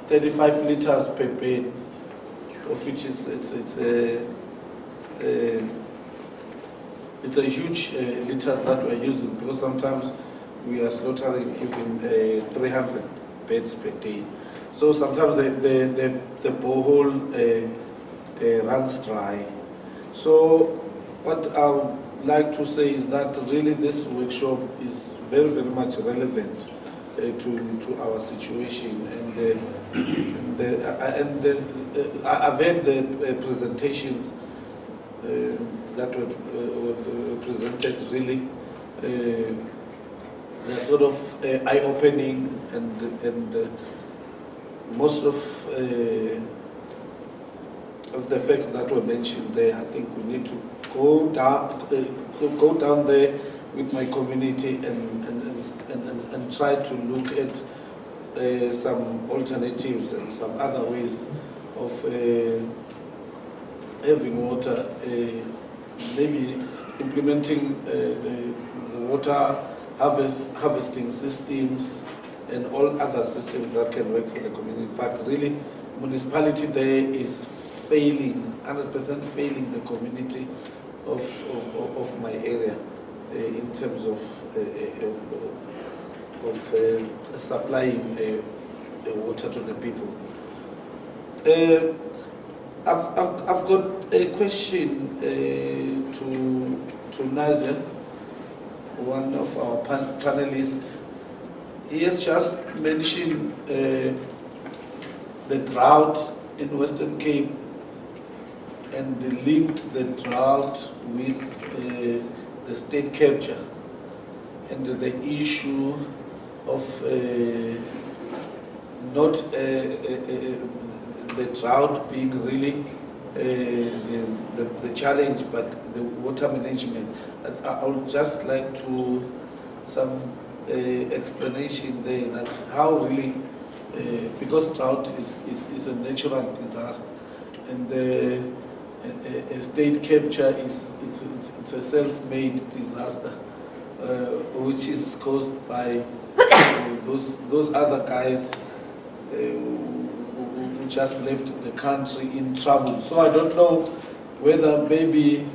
liters per bed, of which it's a huge liters that we're using, because sometimes we are slaughtering even 300 beds per day. So sometimes the borehole runs dry. So what I would like to say is that really this workshop is very, very much relevant to our situation, and I've heard the presentations that were presented. Really, they're sort of eye-opening, and most of the facts that were mentioned there. I think we need to go down there with my community and try to look at some alternatives and some other ways of having water, maybe implementing the water harvesting systems and all other systems that can work for the community. But really, municipality there is failing, 100% failing the community of my area in terms of supplying water to the people. I've got a question to Nazeer, one of our panelists. He has just mentioned the drought in Western Cape and linked the drought with the state capture and the issue not the drought being really the challenge, but the water management. I would just like to some explanation there that how really, because drought is a natural disaster, and state capture it's a self-made disaster, which is caused by those other guys who just left the country in trouble. So I don't know whether maybe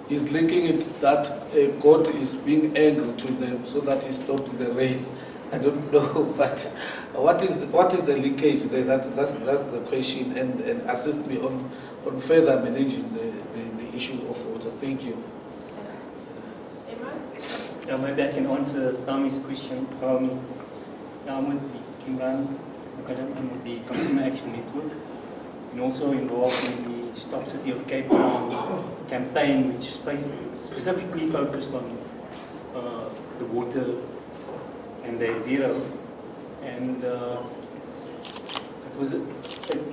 he's linking it that God is being angry to them so that he stopped the rain. I don't know, but what is the linkage there? That's the question, and assist me on further managing the issue of water. Thank you. Yeah, maybe I can answer Tami's question. I'm with the Imran, I'm with the Consumer Action Network, and also involved in the Stop City of Cape Town campaign, which is specifically focused on the water and the zero. And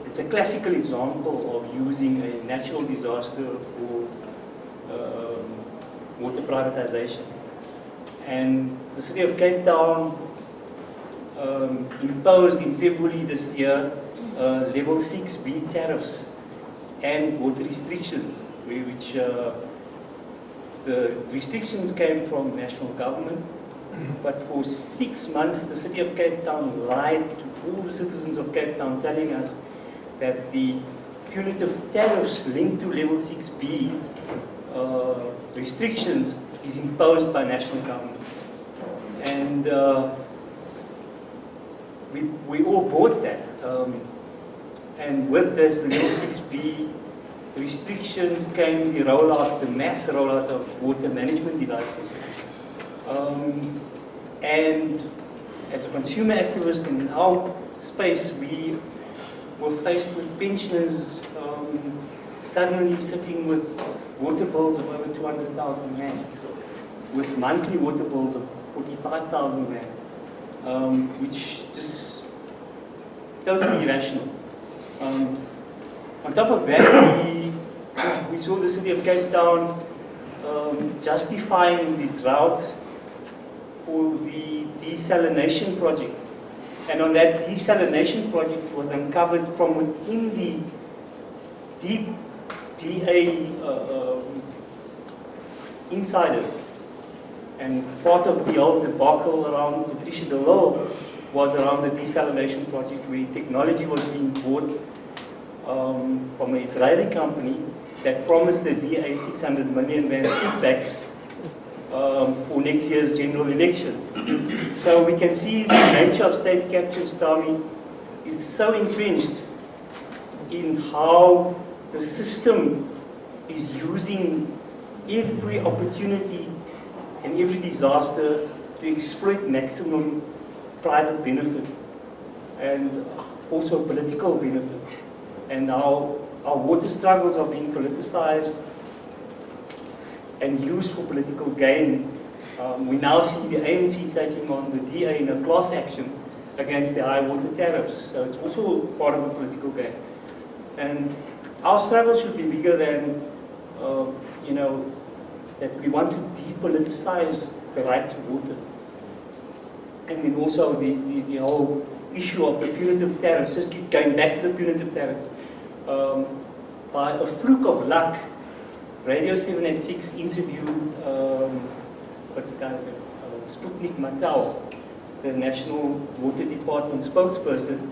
it's a classical example of using a natural disaster for water privatization. And the City of Cape Town imposed in February this year level 6B tariffs and water restrictions, which the restrictions came from national government, but for 6 months the City of Cape Town lied to all the citizens of Cape Town, telling us that the punitive tariffs linked to level 6B restrictions is imposed by national government. And we all bought that. And with this level 6B restrictions came the rollout, the mass rollout of water management devices. And as a consumer activist in our space, we were faced with pensioners suddenly sitting with water bills of over 200,000 rand, with monthly water bills of 45,000 rand, which just totally irrational. On top of that, we saw the City of Cape Town justifying the drought for the desalination project. And on that desalination project was uncovered from within the deep DA insiders. And part of the whole debacle around Patricia de Lille was around the desalination project, where technology was being bought from an Israeli company that promised the DA 600 million rand kickbacks for next year's general election. So we can see the nature of state capture, Stami, is so entrenched in how the system is using every opportunity and every disaster to exploit maximum private benefit and also political benefit. And our water struggles are being politicized and used for political gain. We now see the ANC taking on the DA in a class action against the high water tariffs. So it's also part of a political gain. And our struggle should be bigger than, that we want to depoliticize the right to water. And then also the whole issue of the punitive tariffs, just keep going back to the punitive tariffs. By a fluke of luck, Radio 786 interviewed, what's the guy's name? Sputnik Matau, the National Water Department spokesperson.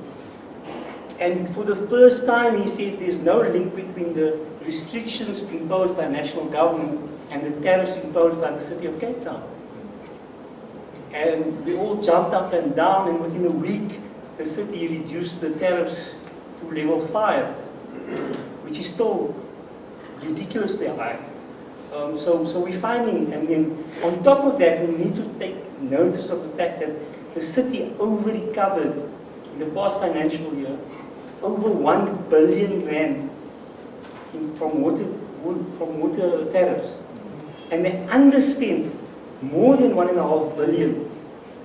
And for the first time he said there's no link between the restrictions imposed by national government and the tariffs imposed by the City of Cape Town. And we all jumped up and down, and within a week the city reduced the tariffs to level 5, which is still ridiculously high. So we're finding, and then on top of that, we need to take notice of the fact that the city over-recovered in the past financial year over 1 billion rand from water tariffs. And they underspent more than 1.5 billion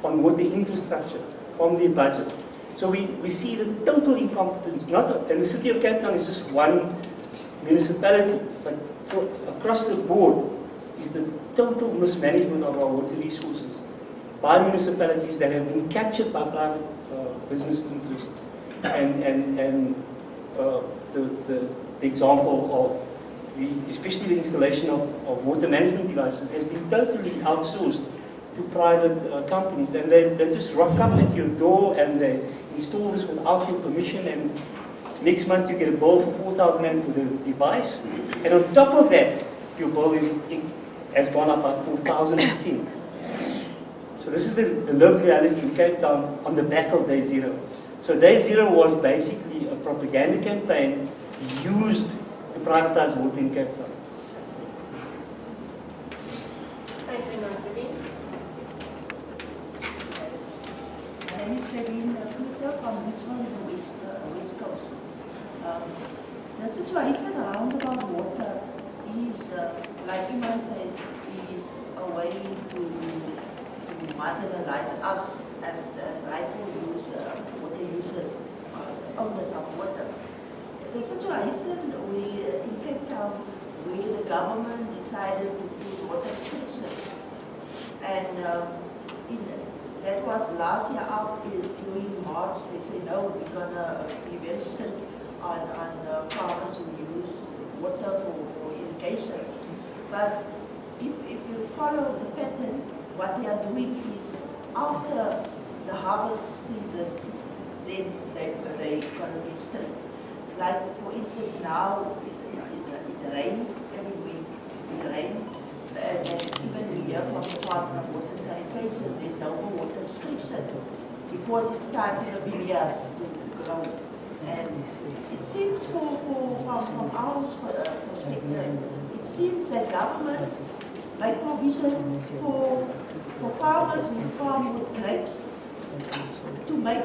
on water infrastructure from their budget. So we see the total incompetence, and the city of Cape Town is just one municipality, but across the board is the total mismanagement of our water resources by municipalities that have been captured by private business interests. And the example of especially the installation of water management devices has been totally outsourced to private companies, and they just rock up at your door and they install this without your permission, and next month you get a bill for 4,000 Rand for the device, and on top of that your bill has gone up by 4,000%. So this is the lived reality in Cape Town on the back of Day Zero. So Day Zero was basically a propaganda campaign used to privatize water in Cape Town. Thanks, Nazeer. My name is Levine Kota from Richmond, the West Coast. The situation around about water is, like Iman said, is a way to marginalize us as rightful water users, owners of water. The situation in Cape Town where the government decided to put water restrictions, and that was last year during March. They say no, we're gonna be very strict on farmers who use water for irrigation. But if you follow the pattern, what they are doing is after the harvest season, then they're gonna be strict. Like for instance, now it rains every week. It rains, and even we hear from the Department of Water and Sanitation, there's no more water restriction because it's time for the vineyards to grow. And it seems from our perspective, it seems that government make provision for farmers who farm with grapes to make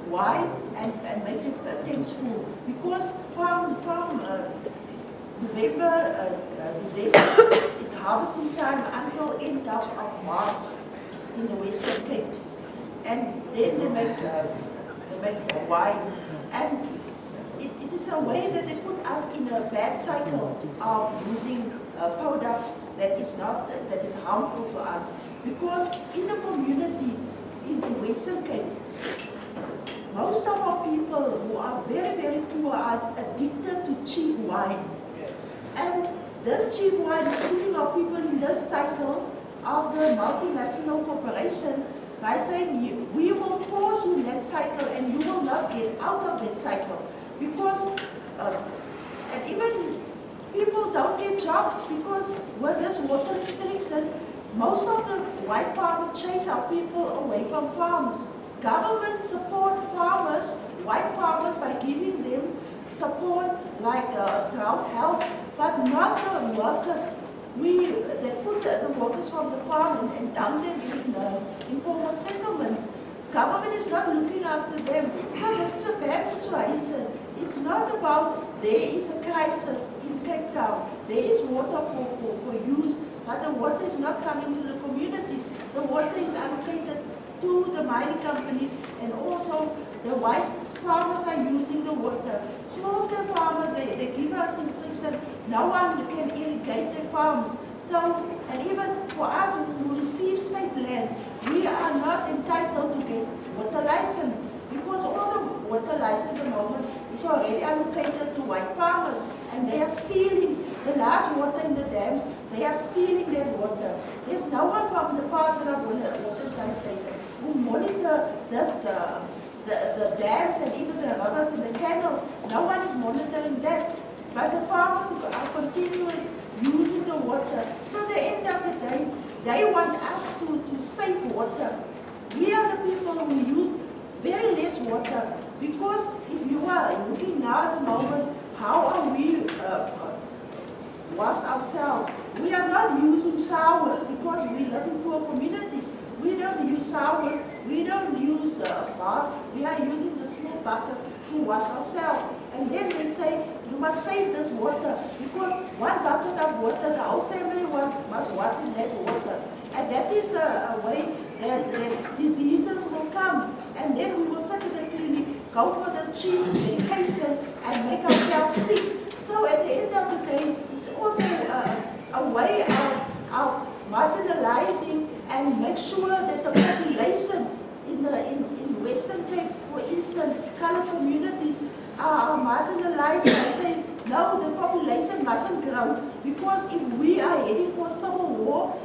wine and make the tanks full. Because from November, December, it's harvesting time until end of March in the Western Cape. And then they make wine. And it is a way that they put us in a bad cycle of using products that is harmful to us. Because in the community in Western Cape, most of our people who are very, very poor are addicted to cheap wine. And this cheap wine is putting our people in this cycle of the multinational corporation by saying, we will force you in that cycle and you will not get out of that cycle. Because, and even people don't get jobs because with this water restriction, most of the white farmers chase our people away from farms. Government support farmers, white farmers, by giving them support like drought help, but not the workers. They put the workers from the farm and dump them in informal settlements. Government is not looking after them. So this is a bad situation. It's not about there is a crisis in Cape Town. There is water for use, but the water is not coming to the communities. The water is allocated to the mining companies, and also the white farmers are using the water. Small-scale farmers, they give us instruction, no one can irrigate their farms. So, and even for us who receive state land, we are not entitled to get water license because all the water license at the moment is already allocated to white farmers, and they are stealing the last water in the dams. They are stealing that water. There's no one from the Department of Water and Sanitation who monitor this, the dams and even the rivers and the canals. No one is monitoring that. But the farmers are continuous using the water. So at the end of the day, they want us to save water. We are the people who use very less water, because if you are looking now at the moment, how are we wash ourselves? We are not using showers because we live in poor communities. We don't use showers, we don't use baths, we are using the small buckets to wash ourselves. And then they say, you must save this water, because one bucket of water, the whole family must wash in that water. And that is a way that diseases will come. And then we will sit in the clinic, go for the cheap medication, and make ourselves sick. So at the end of the day, it's also a way of marginalizing and make sure that the population in Western Cape, for instance, colored communities are marginalized by saying, no, the population mustn't grow, because if we are heading for civil war,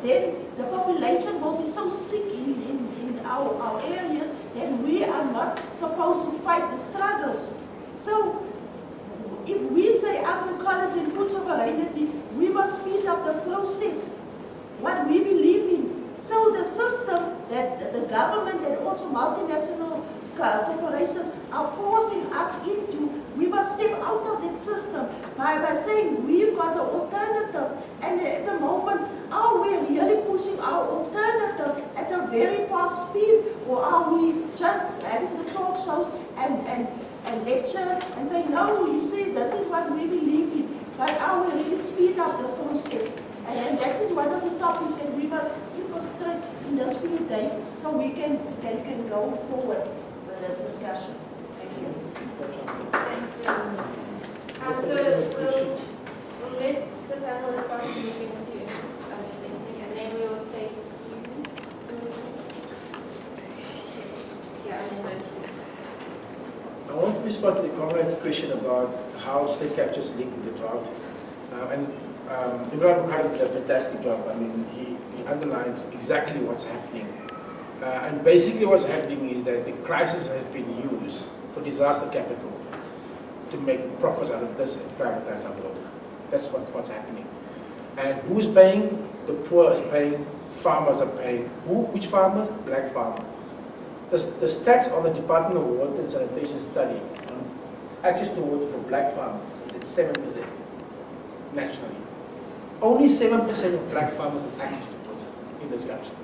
then the population will be so sick in our areas that we are not supposed to fight the struggles. So if we say agroecology and food sovereignty, we must speed up the process, what we believe in. So the system that the government and also multinational corporations are forcing us into, we must step out of that system by saying we've got an alternative. And at the moment, are we really pushing our alternative at a very fast speed, or are we just having the talk shows and lectures and saying, no, you see, this is what we believe in, but are we really speed up the process? And that is one of the topics that we must concentrate in these few days so we can go forward with this discussion. Thank you. Thanks, so we'll let the panel respond to you in a few, and then we'll take. Yeah, and then those two. I want to respond to the comrade's question about how state capture is linked with the drought. Imran Bukhari did a fantastic job. I mean, he underlined exactly what's happening. And basically what's happening is that the crisis has been used for disaster capital to make profits out of this and privatize our water. That's what's happening. And who's paying? The poor is paying, farmers are paying. Who? Which farmers? Black farmers. The stats on the Department of Water and Sanitation study on access to water for black farmers is at 7% nationally. Only 7% of black farmers have access to water in this country.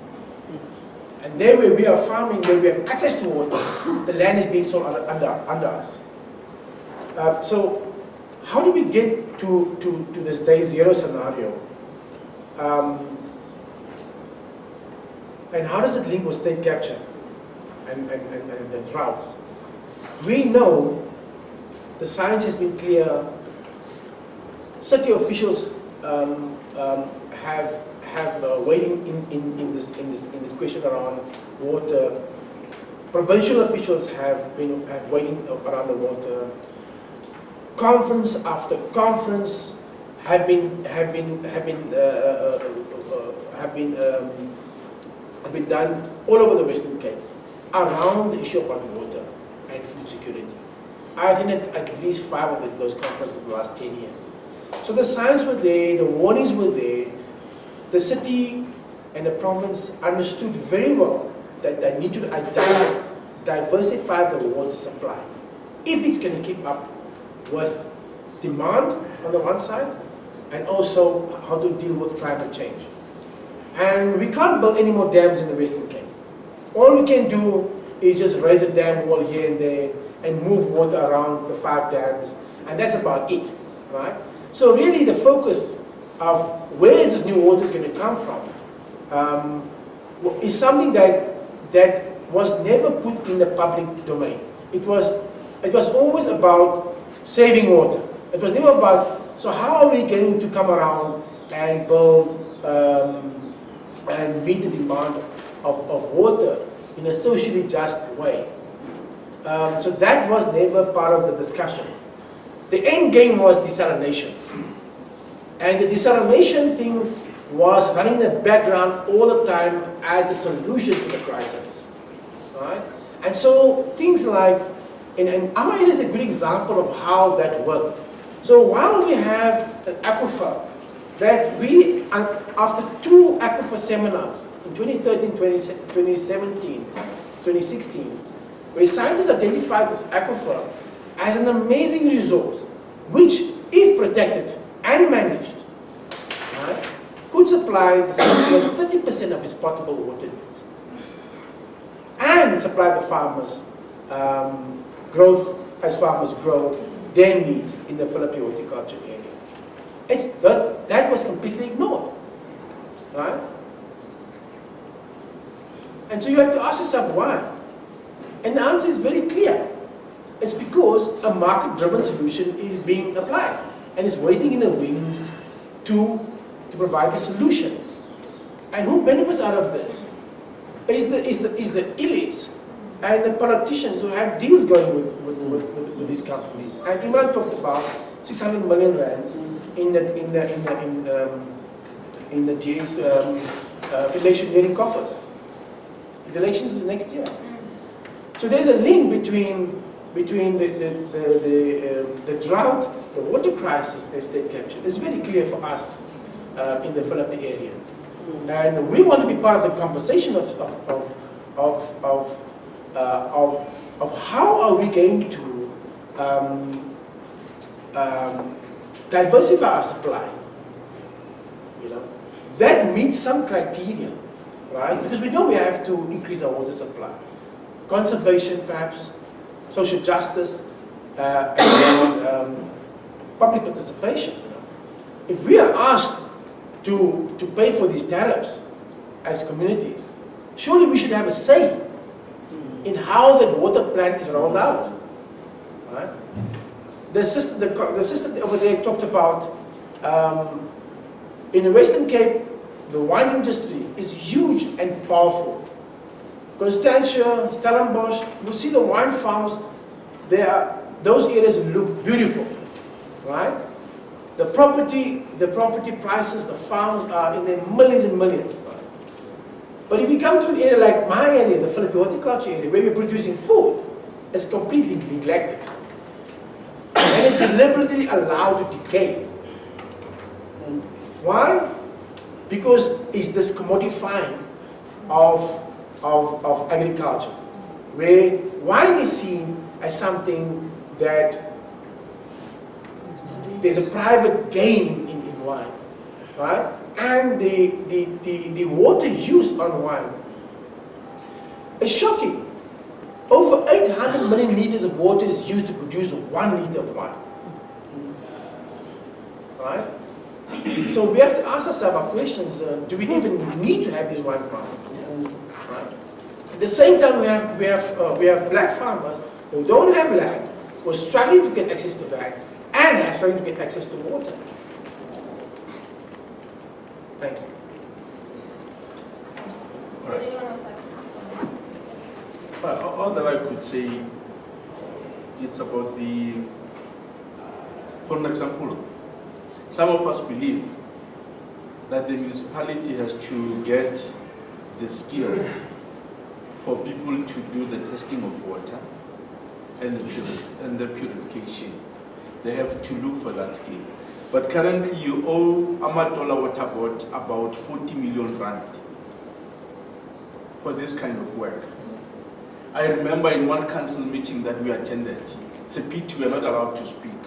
And there where we are farming, where we have access to water, the land is being sold under us. So how do we get to this day zero scenario? And how does it link with state capture and the droughts? We know the science has been clear. City officials have waiting in this question around water. Provincial officials have waiting around the water. Conference after conference have been done all over the Western Cape around the issue about water and food security. I attended at least 5 of those conferences in the last 10 years. So the signs were there, the warnings were there. The city and the province understood very well that they need to diversify the water supply if it's going to keep up with demand on the one side and also how to deal with climate change. And we can't build any more dams in the Western Cape. All we can do is just raise a dam wall here and there and move water around the 5 dams, and that's about it, right? So really the focus of where this new water is going to come from is something that was never put in the public domain. It was always about saving water. It was never about, so how are we going to come around and build and meet the demand of water in a socially just way. So that was never part of the discussion. The end game was desalination. And the desalination thing was running in the background all the time as the solution to the crisis. Right? And so things like, and our area is a good example of how that worked. So while we have an aquifer that we, after 2 aquifer seminars in 2013, 2017, 2016, where scientists identified this aquifer as an amazing resource, which, if protected and managed, right, could supply the city with 30% of its potable water needs, and supply the farmers growth as farmers grow their needs in the Philippine horticulture area. That was completely ignored, right? And so you have to ask yourself why. And the answer is very clear. It's because a market-driven solution is being applied and is waiting in the wings to provide a solution. And who benefits out of this? Is the elites and the politicians who have deals going with these companies. And Imran talked about 600 million rands in the GS electioneering coffers. The elections is next year. So there's a link between the drought, the water crisis, and state capture. It's very clear for us in the Philippine area, and we want to be part of the conversation of how are we going to diversify our supply. You know, that meets some criteria, right? Because we know we have to increase our water supply, conservation, perhaps, social justice, and public participation. You know. If we are asked to pay for these tariffs as communities, surely we should have a say in how that water plan is rolled out. Right? The system over there talked about in the Western Cape, the wine industry is huge and powerful. Constantia, Stellenbosch, you see the wine farms, those areas look beautiful, right? The property prices, the farms are in the millions and millions. Right? But if you come to an area like my area, the Philippine horticulture area, where we're producing food, it's completely neglected. And it's deliberately allowed to decay. Why? Because it's this commodifying of agriculture, where wine is seen as something that there's a private gain in wine, right? And the water use on wine is shocking. Over 800 million liters of water is used to produce 1 liter of wine, right? So we have to ask ourselves our questions, do we even need to have these wine farms? Right? At the same time, we have black farmers who don't have land, who are struggling to get access to land, and are struggling to get access to water. Thanks. All right. Well, all that I could say, it's about for an example, some of us believe that the municipality has to get the skill for people to do the testing of water and the purification. They have to look for that skill. But currently you owe Amatola Water Board about 40 million rand for this kind of work. I remember in one council meeting that we attended, it's a pity we are not allowed to speak.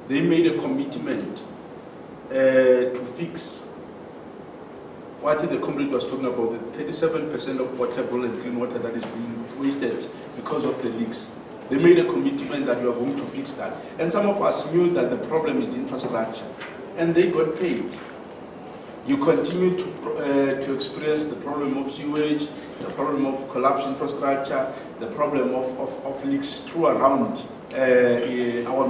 They made a commitment to fix what the comrade was talking about, the 37% of potable and clean water that is being wasted because of the leaks. They made a commitment that we are going to fix that. And some of us knew that the problem is infrastructure, and they got paid. You continue to experience the problem of sewage, the problem of collapsed infrastructure, the problem of leaks through around our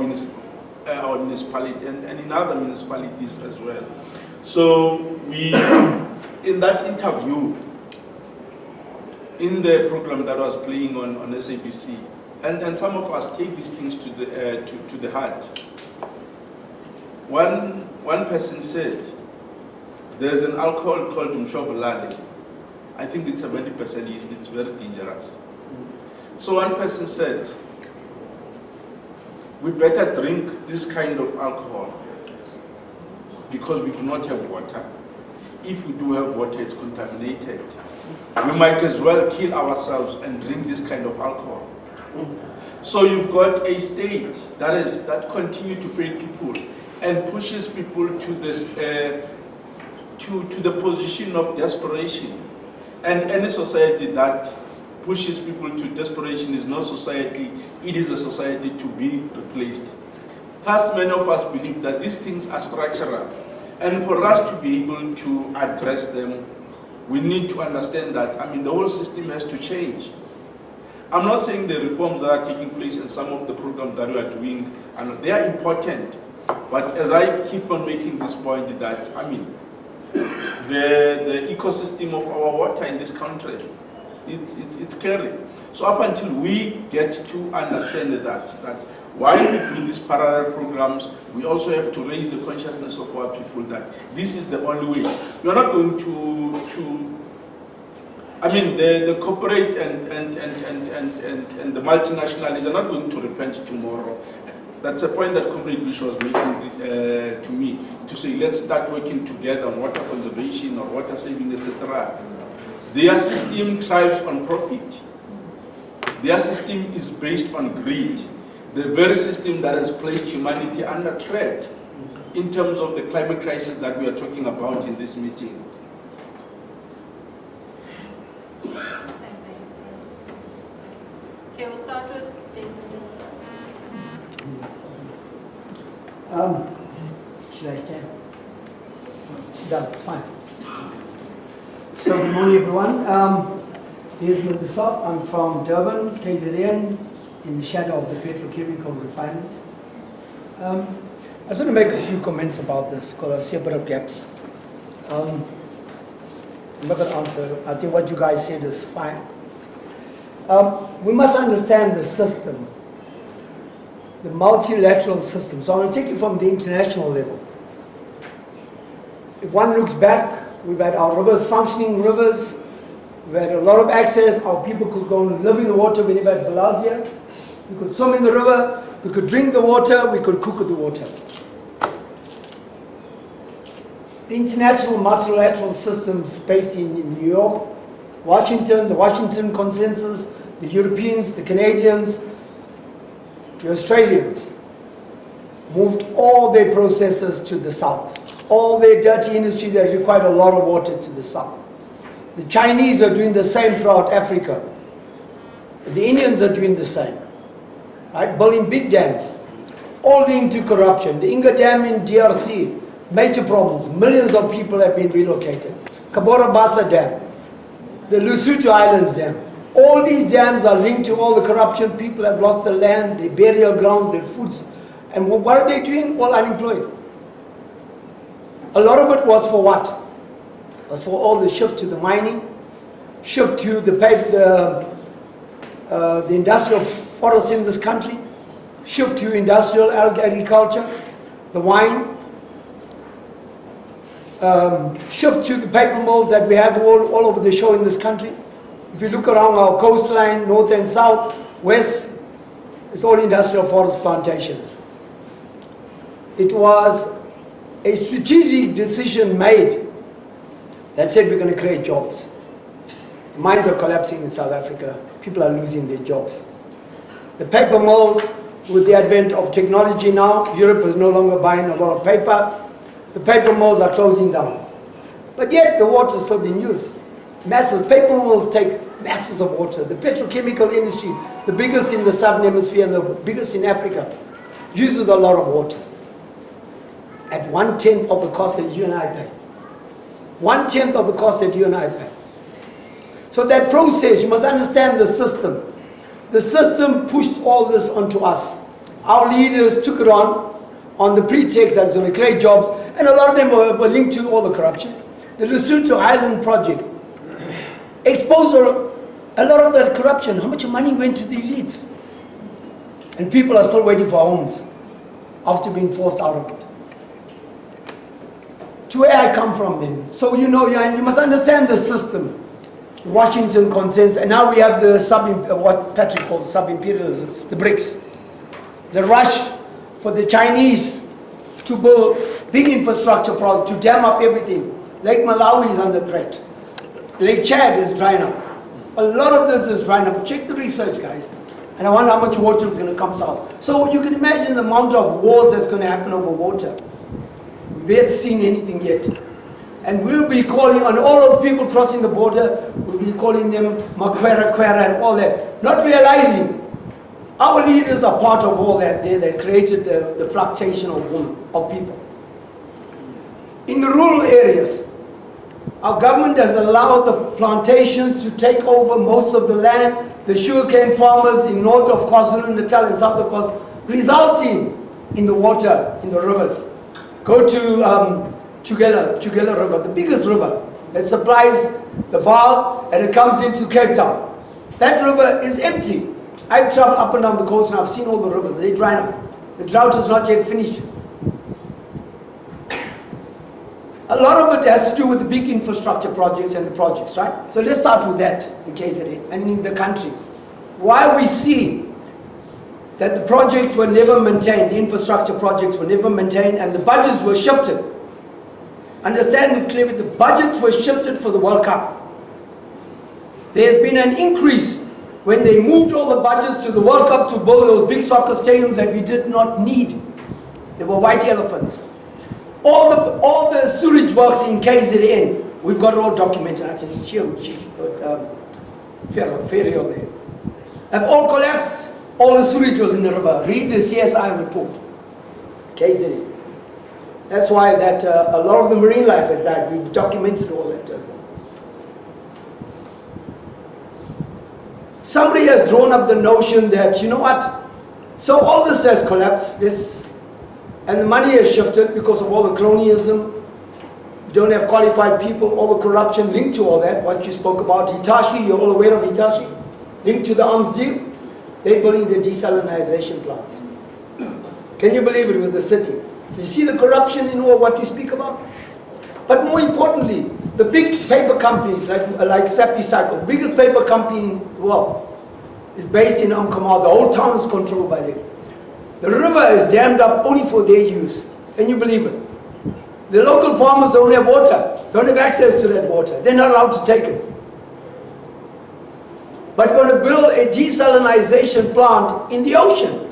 municipality and in other municipalities as well. So we, in that interview, in the program that was playing on SABC, and some of us take these things to the heart. One person said, there's an alcohol called Umshobolale. I think it's 70% yeast, it's very dangerous. So one person said, we better drink this kind of alcohol because we do not have water. If we do have water, it's contaminated. We might as well kill ourselves and drink this kind of alcohol. So you've got a state that continue to fail people and pushes people to this to the position of desperation. And any society that pushes people to desperation is not society, it is a society to be replaced. Thus, many of us believe that these things are structural. And for us to be able to address them, we need to understand that, I mean, the whole system has to change. I'm not saying the reforms that are taking place in some of the programs that we are doing, and they are important. But as I keep on making this point that, I mean, the ecosystem of our water in this country, it's scary. So up until we get to understand that while we do these parallel programs, we also have to raise the consciousness of our people that this is the only way. We are not going to I mean, the corporate and the multinationals are not going to repent tomorrow. That's a point that Comrade Bish was making to me, to say let's start working together on water conservation or water saving, etc. Their system thrives on profit. Their system is based on greed. The very system that has placed humanity under threat in terms of the climate crisis that we are talking about in this meeting. Okay, we'll start with David. Should I stand? Sit down, it's fine. So good morning everyone. Here's Nazeer. I'm from Durban, KZN, in the shadow of the petrochemical refineries. I just want to make a few comments about this because I see a bit of gaps. I'm not going to answer. I think what you guys said is fine. We must understand the system, the multilateral system. So I'm going to take you from the international level. If one looks back, we've had our rivers, functioning rivers. We've had a lot of access. Our people could go and live in the water. We never had bilharzia. We could swim in the river. We could drink the water. We could cook with the water. The international multilateral systems based in New York, Washington, the Washington Consensus, the Europeans, the Canadians, the Australians moved all their processes to the south. All their dirty industry that required a lot of water to the south. The Chinese are doing the same throughout Africa. The Indians are doing the same. Right? Building big dams, all linked to corruption. The Inga Dam in DRC, major problems. Millions of people have been relocated. Cabora Bassa Dam, the Lesotho Islands Dam. All these dams are linked to all the corruption. People have lost their land, their burial grounds, their foods. And what are they doing? Well, unemployed. A lot of it was for what? It was for all the shift to the mining, shift to the industrial forests in this country, shift to industrial agriculture, the wine, shift to the paper mills that we have all over the show in this country. If you look around our coastline, north and south, west, it's all industrial forest plantations. It was a strategic decision made that said we're going to create jobs. The mines are collapsing in South Africa. People are losing their jobs. The paper mills, with the advent of technology now, Europe is no longer buying a lot of paper. The paper mills are closing down. But yet the water is still being used. Masses, paper mills take masses of water. The petrochemical industry, the biggest in the southern hemisphere and the biggest in Africa, uses a lot of water. At 1/10 of the cost that you and I pay. 1/10 of the cost that you and I pay. So that process, you must understand the system. The system pushed all this onto us. Our leaders took it on the pretext that it's going to create jobs, and a lot of them were linked to all the corruption. The Lesotho Island project exposed a lot of that corruption. How much money went to the elites? And people are still waiting for homes after being forced out of it. To where I come from then. So you must understand the system. The Washington Consensus, and now we have the what Patrick calls sub-imperialism, the BRICS. The rush for the Chinese to build big infrastructure projects, to dam up everything. Lake Malawi is under threat. Lake Chad is drying up. A lot of this is drying up. Check the research, guys. And I wonder how much water is going to come south. So you can imagine the amount of wars that's going to happen over water. We haven't seen anything yet. And we'll be calling on all those people crossing the border, we'll be calling them Makwera and all that. Not realizing our leaders are part of all that there that created the fluctuation of people. In the rural areas, Our government has allowed the plantations to take over most of the land, the sugarcane farmers in north of KwaZulu-Natal and south of KwaZulu, resulting in the water, in the rivers. Go to Tugela River, the biggest river that supplies the Vaal, and it comes into Cape Town. That river is empty. I've traveled up and down the coast and I've seen all the rivers, they're dry now. The drought is not yet finished. A lot of it has to do with the big infrastructure projects and the projects, right? So let's start with that in KZN and in the country. Why we see that the projects were never maintained, the infrastructure projects were never maintained, and the budgets were shifted. Understand it clearly, the budgets were shifted for the World Cup. There's been an increase when they moved all the budgets to the World Cup to build those big soccer stadiums that we did not need. They were white elephants. All the sewage works in KZN, we've got it all documented. I can show you Ferrial there. Have all collapsed. All the sewage was in the river. Read the CSI report. KZN. That's why that a lot of the marine life has died. We've documented all that. Somebody has drawn up the notion that, you know what, so all this has collapsed, and the money has shifted because of all the cronyism. You don't have qualified people, all the corruption linked to all that, what you spoke about. Hitachi, you're all aware of Hitachi? Linked to the arms deal. They're building the desalinization plants. Can you believe it, with the city? So you see the corruption in all what you speak about? But more importantly, the big paper companies like Sappi Cycle, the biggest paper company in the world, is based in Umkomaal. The whole town is controlled by them. The river is dammed up only for their use. Can you believe it? The local farmers don't have water, don't have access to that water. They're not allowed to take it. But we're going to build a desalinization plant in the ocean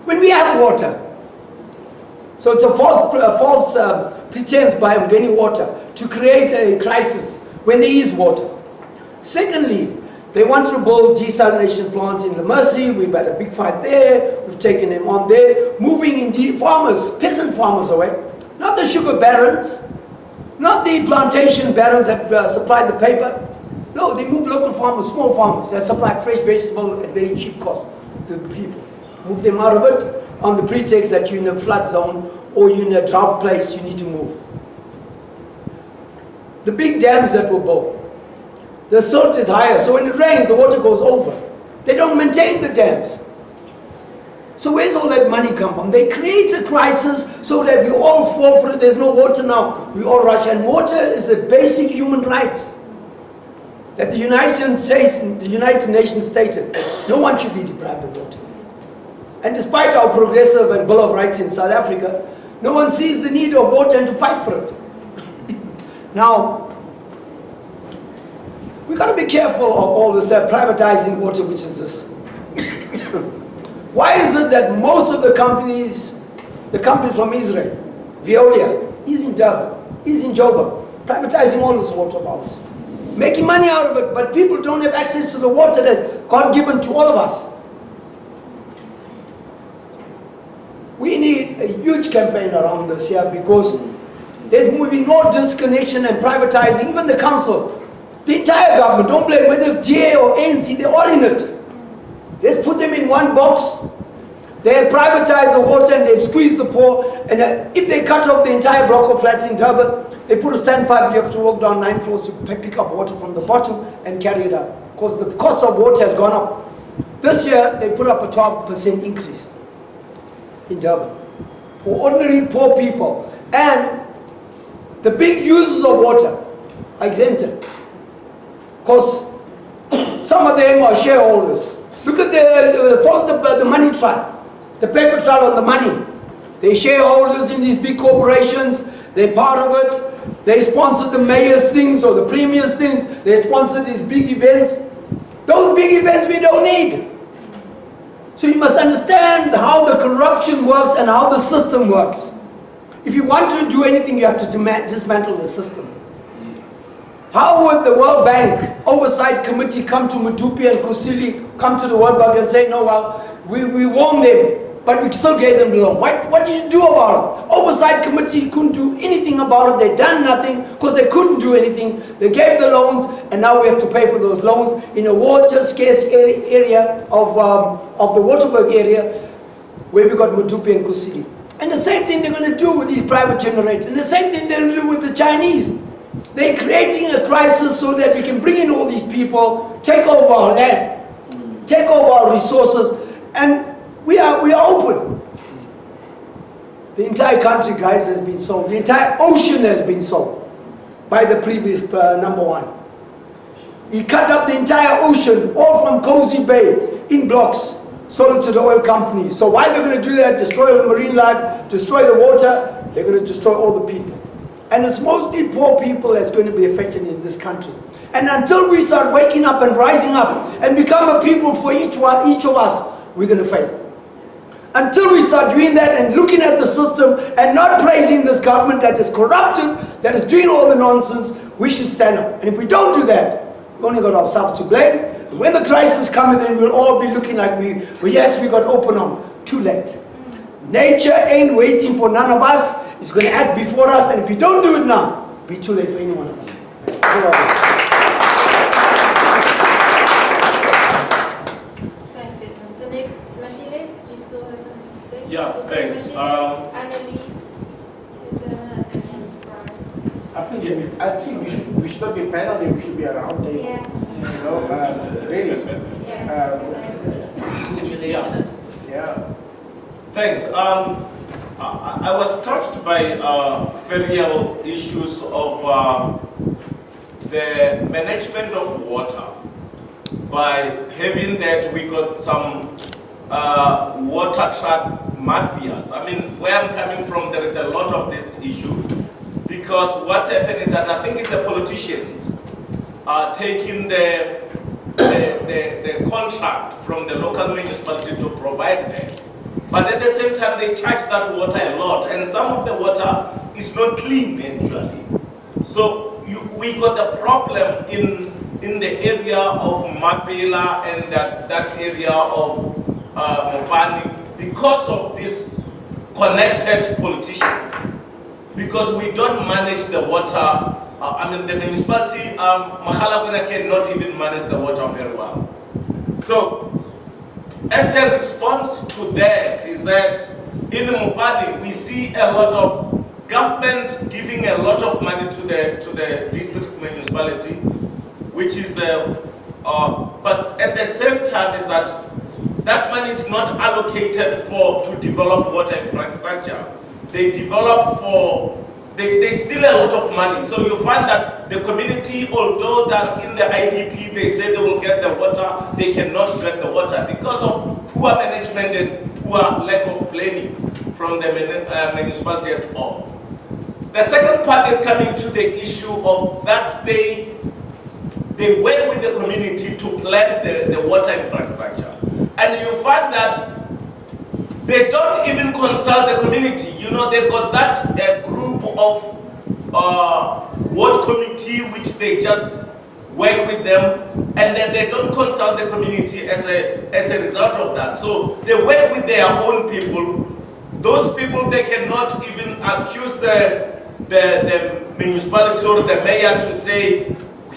when we have water. So it's a false pretense by getting water to create a crisis when there is water. Secondly, they want to build desalination plants in the Mercy. We've had a big fight there. We've taken them on there. Moving indeed farmers, peasant farmers away. Not the sugar barons, not the plantation barons that supply the paper. No, they move local farmers, small farmers that supply fresh vegetables at very cheap cost to the people. Move them out of it on the pretext that you're in a flood zone or you're in a drought place, you need to move. The big dams that were built, the silt is higher, so when it rains, the water goes over. They don't maintain the dams. So where's all that money come from? They create a crisis so that we all fall for it. There's no water now, we all rush. And water is a basic human right that the United Nations stated. No one should be deprived of water. And despite our progressive and Bill of Rights in South Africa, no one sees the need of water and to fight for it. Now, we've got to be careful of all this privatizing water, which is this. Why is it that most of the companies from Israel, Veolia, is in Durban, is in Joburg, privatizing all this water of ours, making money out of it, but people don't have access to the water that's God given to all of us. We need a huge campaign around this here because there's moving no disconnection and privatizing, even the council. The entire government, don't blame whether it's DA or ANC, they're all in it. Let's put them in one box. They have privatized the water and they've squeezed the poor. And if they cut off the entire block of flats in Durban, they put a standpipe, you have to walk down 9 floors to pick up water from the bottom and carry it up. Because the cost of water has gone up. This year, they put up a 12% increase in Durban for ordinary poor people. And the big users of water are exempted. Because some of them are shareholders. Look at the money trial, the paper trial on the money. They're shareholders in these big corporations. They're part of it. They sponsor the mayor's things or the premier's things. They sponsor these big events. Those big events we don't need. So you must understand how the corruption works and how the system works. If you want to do anything, you have to dismantle the system. How would the World Bank Oversight Committee come to Mutupi and Kusili, come to the World Bank and say, no, well, we warned them. but we still gave them the loan. What did you do about it? Oversight committee couldn't do anything about it. They done nothing because they couldn't do anything. They gave the loans, and now we have to pay for those loans in a water scarce area of the Waterberg area, where we got Medupi and Kusini. And the same thing they're going to do with these private generators, and the same thing they'll do with the Chinese. They're creating a crisis so that we can bring in all these people, take over our land, take over our resources, and we are open. The entire country, guys, has been sold. The entire ocean has been sold by the previous number one. He cut up the entire ocean, all from Cozy Bay, in blocks, sold it to the oil companies. So why they're going to do that, destroy the marine life, destroy the water, they're going to destroy all the people. And it's mostly poor people that's going to be affected in this country. And until we start waking up and rising up and become a people for each of us, we're going to fail. Until we start doing that and looking at the system and not praising this government that is corrupted, that is doing all the nonsense, we should stand up. And if we don't do that, we've only got ourselves to blame. And when the crisis comes, then we'll all be looking like yes, we got open arms. Too late. Nature ain't waiting for none of us. It's going to act before us. And if we don't do it now, it'll be too late for anyone of us. Thanks, Desmond. So next, Mashile, do you still have something to say? Yeah, thanks. Annalise, Susanna, and then Brian. I think we should not be panel, we should be around table. Yeah. You know, really. Yeah. Thanks. I was touched by Ferrial issues of the management of water. By having that, we got some water truck mafias. I mean, where I'm coming from, there is a lot of this issue. Because what's happened is that I think it's the politicians are taking the contract from the local municipality to provide that. But at the same time, they charge that water a lot, and some of the water is not clean actually. So we got the problem in the area of Mapela and that area of Mopani because of these connected politicians. Because we don't manage the water. The municipality, Mahalaguna cannot even manage the water very well. So, as a response to that is that in Mopani we see a lot of government giving a lot of money to the district municipality, which is but at the same time is that money is not allocated to develop water infrastructure. They develop they steal a lot of money. So you find that the community, although they're in the IDP, they say they will get the water, they cannot get the water because of poor management and poor lack of planning from the municipality at all. The second part is coming to the issue of that they work with the community to plan the water infrastructure. And you find that they don't even consult the community. You know, they got that group of ward committee which they just work with them, and then they don't consult the community as a result of that. So they work with their own people. Those people, they cannot even accuse the municipality or the mayor to say,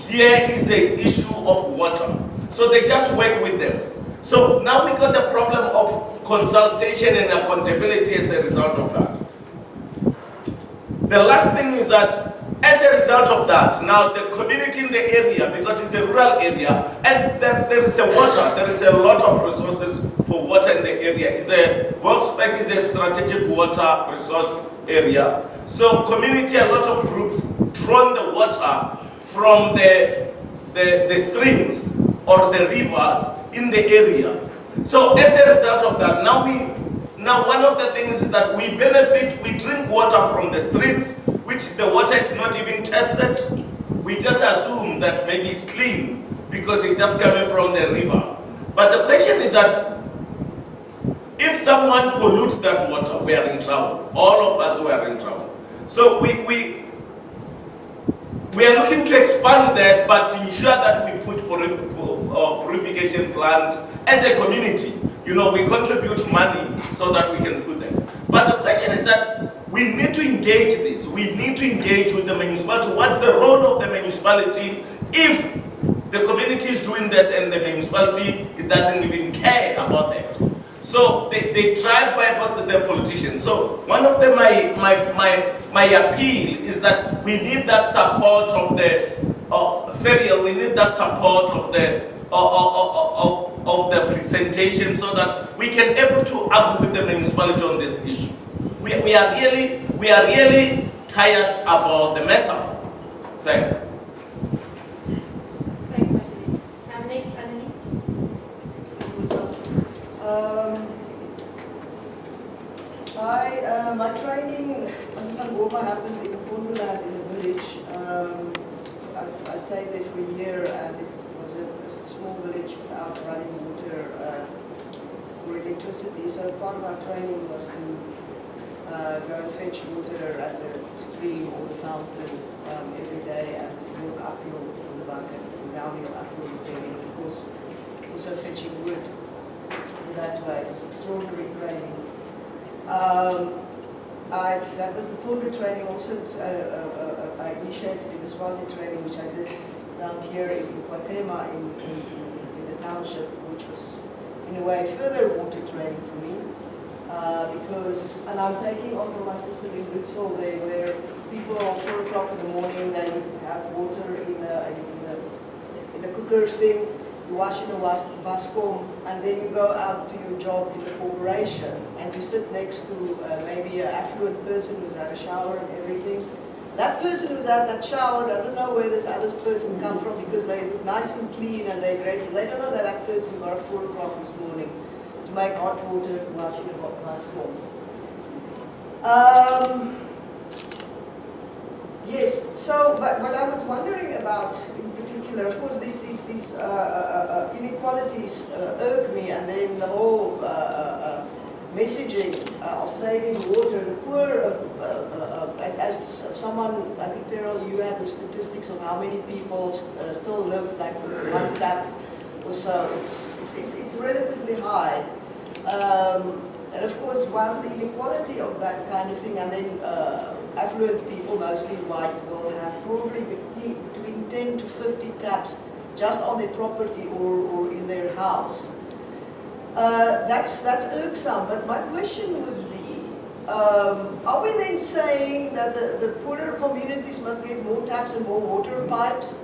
here is the issue of water. So they just work with them. So now we got the problem of consultation and accountability as a result of that. The last thing is that as a result of that, now the community in the area, because it's a rural area, and there is a water, there is a lot of resources for water in the area. Volkswagen is a strategic water resource area. So community, a lot of groups drawn the water from the streams or the rivers in the area. So as a result of that, now one of the things is that we benefit, we drink water from the streams, which the water is not even tested. We just assume that maybe it's clean because it's just coming from the river. But the question is that if someone pollutes that water, we are in trouble. All of us are in trouble. So we are looking to expand that, but to ensure that we put purification plant as a community. you know, we contribute money so that we can put them. But the question is that we need to engage this. We need to engage with the municipality. What's the role of the municipality if the community is doing that and the municipality, it doesn't even care about that? So they drive by the politicians. So one of my appeal is that we need that support of the Ferrial. We need that support of the presentation so that we can able to argue with the municipality on this issue. We are really tired about the matter. Thanks. Thanks, Ashley. Next, Annie. My training as a Sangoma happened in Punduland in the village. I stayed there for a year, and it was a small village without running water or electricity. So part of our training was to go and fetch water at the stream or the fountain every day, and walk uphill in the bucket and downhill uphill with them. And of course, also fetching wood in that way. It was extraordinary training. That was the Pundu training. Also, I initiated in the Swazi training, which I did around here in Kwatema in the township, which was in a way further water training for me. And I'm taking on from my sister in Woodsville there, where people at 4 o'clock in the morning, they have water in the cooker thing. You wash in a baskom, and then you go out to your job in the corporation, and you sit next to maybe an affluent person who's had a shower and everything. That person who's had that shower doesn't know where this other person come from, because they're nice and clean and they're dressed, and they don't know that that person got up 4 o'clock this morning to make hot water to wash in a baskom. Yes, so, but what I was wondering about in particular, of course, these inequalities irk me, and then the whole messaging of saving water. The poor, as someone, I think, Ferrial, you had the statistics of how many people still live like with one tap or so. It's relatively high. And of course, whilst the inequality of that kind of thing, and then affluent people, mostly white, will have probably between 10 to 50 taps just on their property or in their house. That's irksome, but my question would be, are we then saying that the poorer communities must get more taps and more water pipes?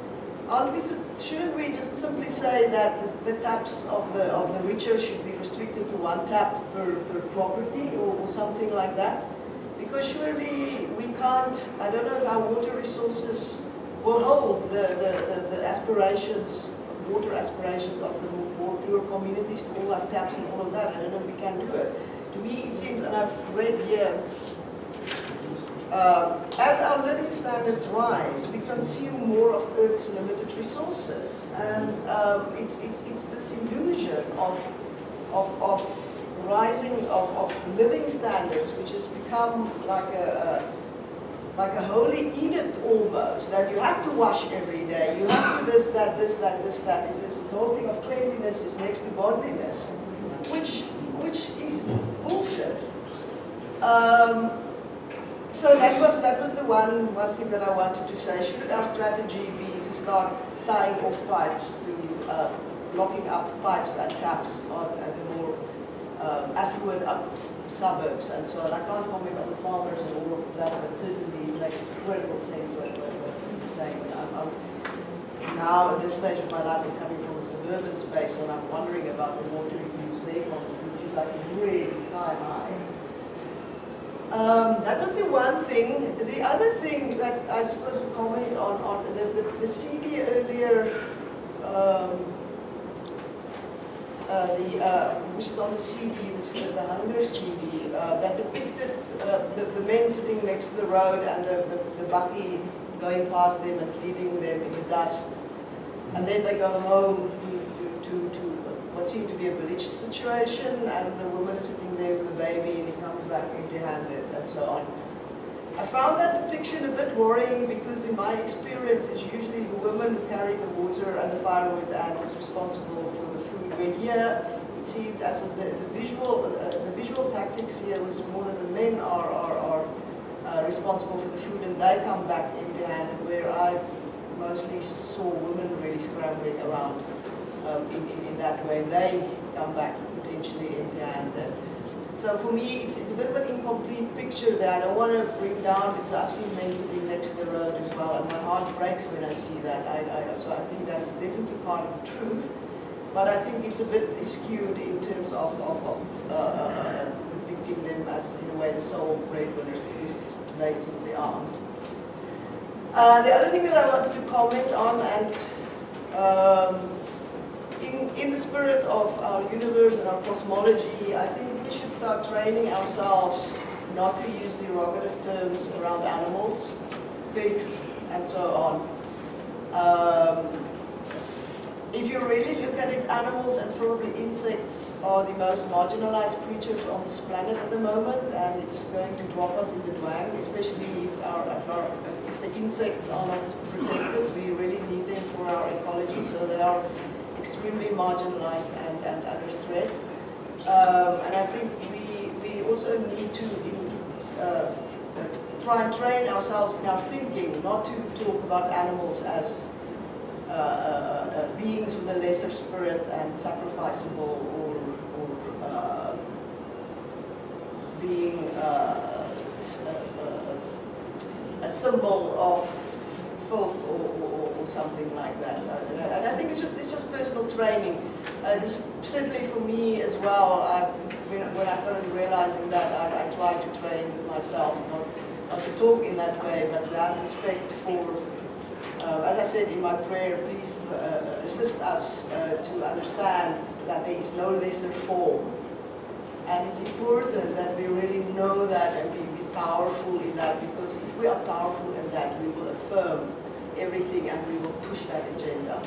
Shouldn't we just simply say that the taps of the richer should be restricted to 1 tap per property or something like that? Because surely we can't, I don't know how water resources will hold the aspirations, water aspirations of the more poor communities to all have taps and all of that. I don't know if we can do it. To me it seems, and I've read here, as our living standards rise, we consume more of Earth's limited resources, and it's this illusion of rising of living standards, which has become like a holy edict almost, that you have to wash every day, you have to this, that, this, that, this, that. This whole thing of cleanliness is next to godliness, which is bullshit. So that was the one thing that I wanted to say. Should our strategy be to start tying off pipes, to locking up pipes and taps at the more affluent suburbs and so on? I can't comment on the farmers and all of that, but certainly like political sense what you're saying. I'm now at this stage of my life, I'm coming from a suburban space, and I'm wondering about the water use there constantly, which is like really sky high. That was the one thing. The other thing that I just wanted to comment on the CD earlier, which is on the CD, the hunger CD, that depicted the men sitting next to the road and the bakkie going past them and leaving them in the dust. And then they go home to what seemed to be a village situation, and the woman is sitting there with a baby, and he comes back empty-handed, and so on. I found that depiction a bit worrying, because in my experience, it's usually the women who carry the water and the firewood and is responsible for the food. Where here, it seemed as if the visual tactics here was more that the men are responsible for the food and they come back empty-handed, where I mostly saw women really scrambling around in that way. They come back potentially empty-handed. So for me, it's a bit of an incomplete picture that I don't want to bring down, because I've seen men sitting next to the road as well, and my heart breaks when I see that. So I think that is definitely part of the truth, but I think it's a bit skewed in terms of depicting them as, in a way, the sole breadwinners, because they simply aren't. The other thing that I wanted to comment on, and in the spirit of our universe and our cosmology, I think we should start training ourselves not to use derogative terms around animals, pigs, and so on. If you really look at it, animals and probably insects are the most marginalized creatures on this planet at the moment, and it's going to drop us in the dwang, especially if the insects are not protected. We really need them for our ecology, so they are extremely marginalized and under threat. And I think we also need to try and train ourselves in our thinking, not to talk about animals as beings with a lesser spirit and sacrificable, or being a symbol of filth or something like that. And I think it's just personal training. Certainly for me as well, when I started realizing that, I tried to train myself not to talk in that way, but to have respect for, as I said in my prayer, please assist us to understand that there is no lesser form. And it's important that we really know that and be powerful in that, because if we are powerful in that, we will affirm everything and we will push that agenda.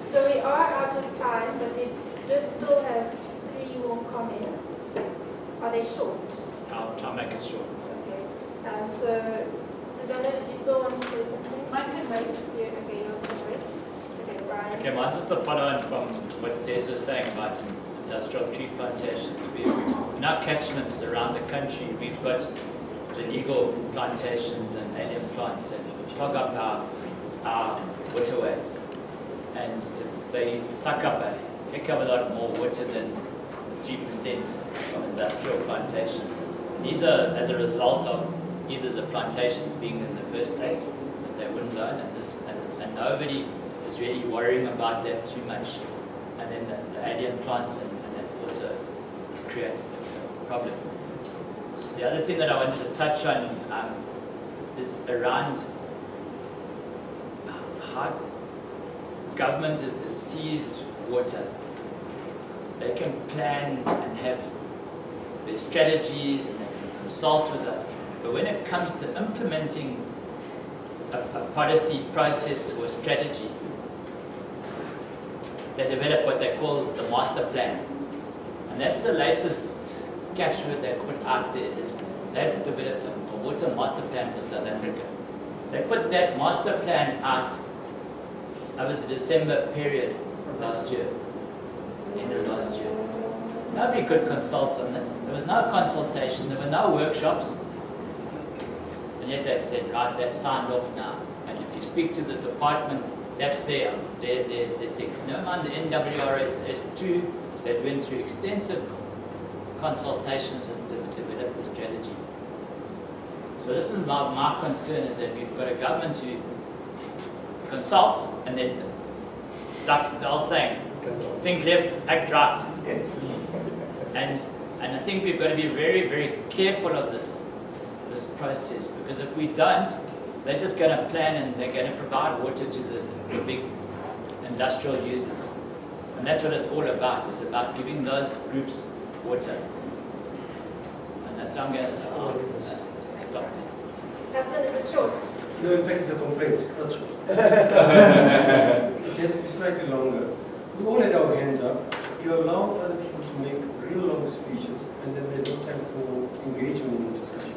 So we are out of time, but we did still have 3 more comments. Are they short? I'll make it short. Okay. So, Susanna, did you still want to say something? I can wait. Okay, you'll still wait. Okay, Brian. Okay, mine's just a follow-on from what Des was saying about industrial tree plantations. In our catchments around the country, we've got illegal plantations and alien plants that clog up our waterways. And they suck up a heck of a lot more water than the 3% of industrial plantations. These are as a result of either the plantations being in the first place, that they wouldn't learn, and nobody is really worrying about that too much. And then the alien plants, and that also creates a problem. The other thing that I wanted to touch on is around how government sees water. They can plan and have their strategies and they can consult with us. But when it comes to implementing a policy, process, or strategy, they develop what they call the master plan. And that's the latest catchword they put out there, is they've developed a water master plan for South Africa. They put that master plan out over the December period last year, end of last year. Nobody could consult on it. There was no consultation, there were no workshops. And yet they said, right, that's signed off now. And if you speak to the department, that's their thing. Never mind the NWRS2 that went through extensive consultations to develop the strategy. So this is my concern, is that we've got a government who consults and then the old saying, think left, act right. Yes. And I think we've got to be very, very careful of this process, because if we don't, they're just going to plan and they're going to provide water to the big industrial users. And that's what it's all about. It's about giving those groups water. And that's how I'm going to stop there. Hassan, is it short? No, in fact, it's a complaint, not short. It has to be slightly longer. We all had our hands up. You allow other people to make real long speeches, and then there's no time for engagement in the discussion.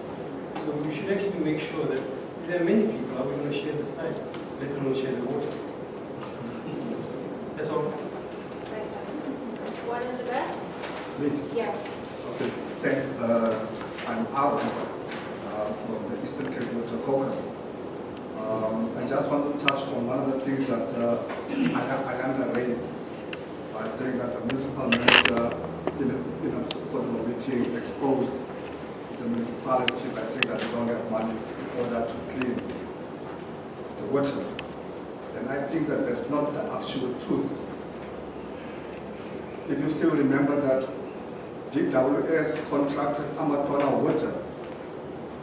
So we should actually make sure that if there are many people, how are we going to share this time, let alone share the water? That's all. One in the back? Me? Yeah. Okay, thanks. I'm Aaron from the Eastern Cape Water Caucus. I just want to touch on one of the things that Ayanda raised by saying that the municipal manager in a sort of a meeting exposed the municipality by saying that they don't have money in order to clean the water. And I think that that's not the actual truth. If you still remember that DWS contracted Amatona Water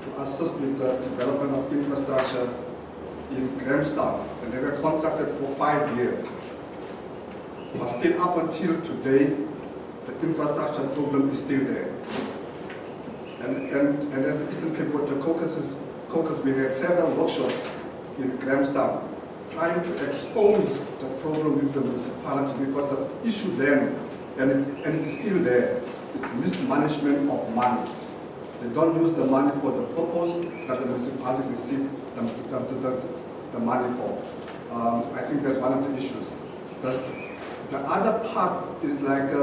to assist with the development of infrastructure in Grahamstown, and they were contracted for 5 years. But still up until today, the infrastructure problem is still there. And as the Eastern Cape Water Caucus, we had several workshops in Grahamstown trying to expose the problem with the municipality, because the issue then, and it is still there, it's mismanagement of money. They don't use the money for the purpose that the municipality received the money for. I think that's one of the issues. The other part is like,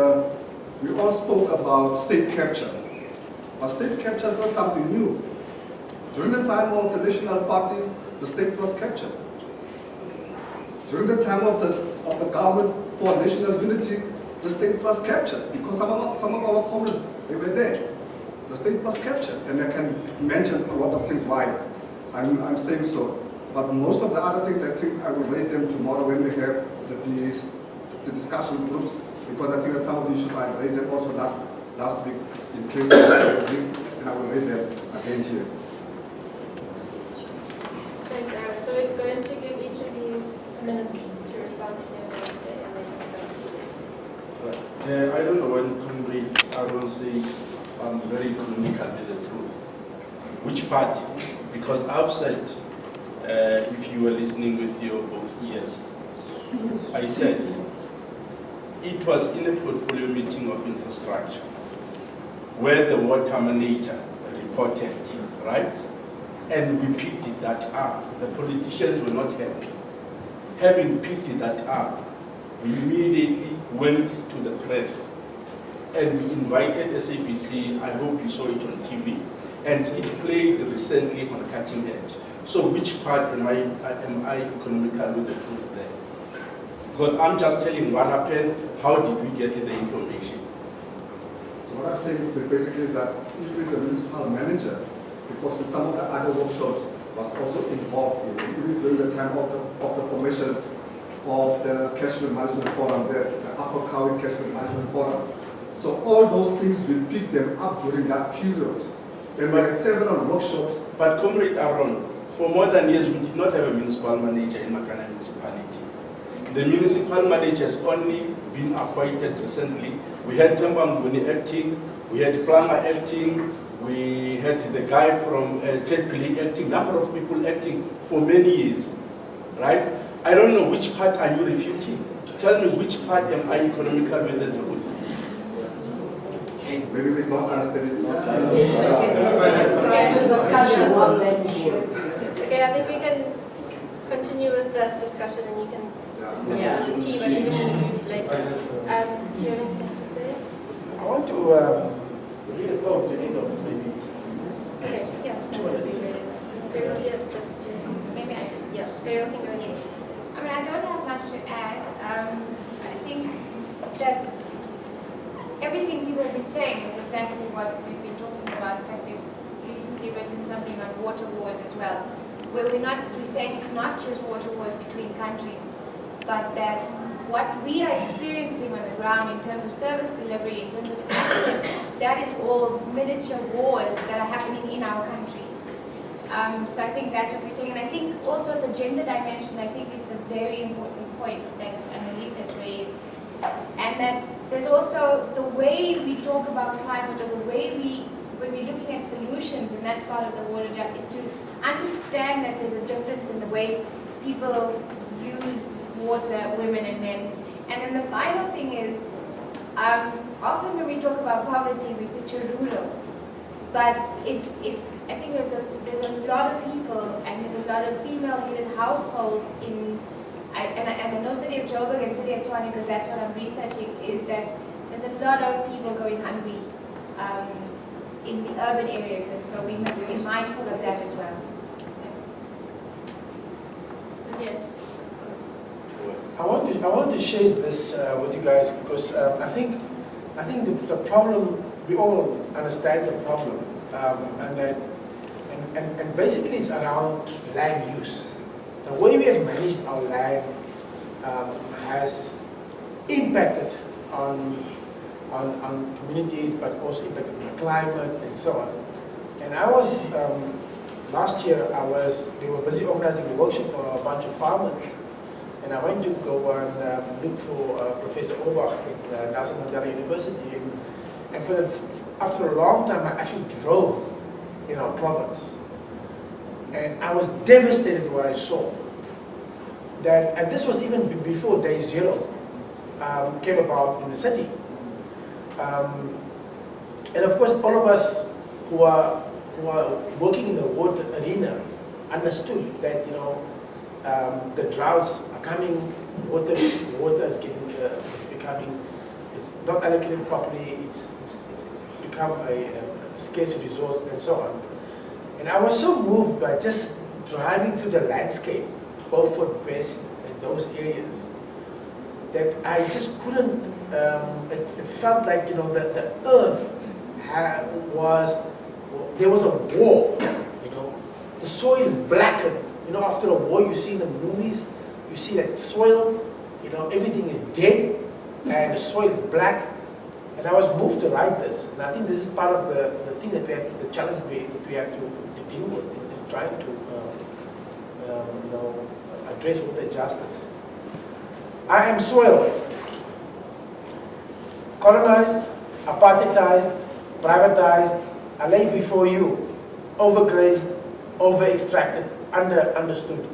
we all spoke about state capture. But state capture was something new. During the time of the National Party, the state was captured. During the time of the government for national unity, the state was captured, because some of our comrades, they were there. The state was captured, and I can mention a lot of things why I'm saying so. But most of the other things, I think I will raise them tomorrow when we have the discussion groups, because I think that some of the issues I raised them also last week in Cape, and I will raise them again here. Thanks, Aaron. So we're going to give each of you a minute to respond to your say, and then I don't know when Comrade Aaron says I'm very economical with the truth. Which part? Because I've said, if you were listening with your both ears, I said it was in a portfolio meeting of infrastructure where the water manager reported, right? And we picked that up. The politicians were not happy. Having picked that up, we immediately went to the press and we invited SABC. I hope you saw it on TV. And it played recently on Cutting Edge. So which part am I economical with the truth there? Because I'm just telling what happened, how did we get the information? So what I'm saying basically is that even the municipal manager, because in some of the other workshops, was also involved in, even during the time of the formation of the Catchment Management Forum, the Upper Cowie Catchment Management Forum. So all those things, we picked them up during that period. And we had several workshops. But Comrade Aaron, for more than years, we did not have a municipal manager in Makana municipality. The municipal manager has only been appointed recently. We had Tembanguni acting, we had Plummer acting, we had the guy from Tedpili acting, number of people acting for many years, right? I don't know which part are you refuting. Tell me which part am I economical with the truth? Maybe we don't understand it. Okay, I think we can continue with that discussion, and you can discuss it with the team and even in the groups later. Do you have anything to say? I want to read about the end of maybe. Okay, yeah. 2 minutes. Ferrial, do you have Maybe I just... Yeah, Ferrial can go ahead. I mean, I don't have much to add. I think that everything people have been saying is exactly what we've been talking about. In fact, we've recently written something on water wars as well, where we're saying it's not just water wars between countries, but that what we are experiencing on the ground in terms of service delivery, in terms of access, that is all miniature wars that are happening in our country. So I think that's what we're saying. And I think also the gender dimension, I think it's a very important point that Annalise has raised. And that there's also the way we talk about climate, or the way when we're looking at solutions, and that's part of the water gap, is to understand that there's a difference in the way people use water, women and men. And then the final thing is, often when we talk about poverty, we picture rural. But I think there's a lot of people, and there's a lot of female-headed households in and I know City of Joburg and City of Tshwane, because that's what I'm researching, is that there's a lot of people going hungry in the urban areas, and so we must be mindful of that as well. Yeah. I want to share this with you guys because I think the problem, we all understand the problem, and basically it's around land use. The way we have managed our land has impacted on communities, but also impacted on the climate and so on. And I was last year they were busy organizing a workshop for a bunch of farmers. And I went to go and look for Professor Obach at Nelson Mandela University. And after a long time, I actually drove in our province. And I was devastated what I saw. And this was even before Day Zero came about in the city. And of course, all of us who are working in the water arena understood that, the droughts are coming, water is not allocated properly, it's become a scarce resource and so on. And I was so moved by just driving through the landscape, Beaufort West and those areas, that I just couldn't, it felt like, the earth there was a war, the soil is blackened. After a war, you see in the movies, you see that soil, everything is dead, and the soil is black. And I was moved to write this, and I think this is part of the thing that the challenge that we have to deal with in trying to, address water justice. I am soil, colonized, apartheidized, privatized. I lay before you, overgrazed, over-extracted, understood.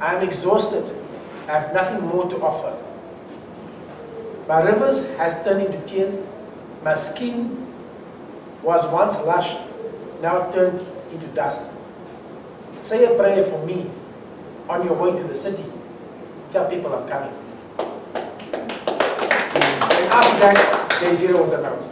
I am exhausted. I have nothing more to offer. My rivers has turned into tears. My skin was once lush, now turned into dust. Say a prayer for me on your way to the city. Tell people I'm coming. And after that, Day Zero was announced.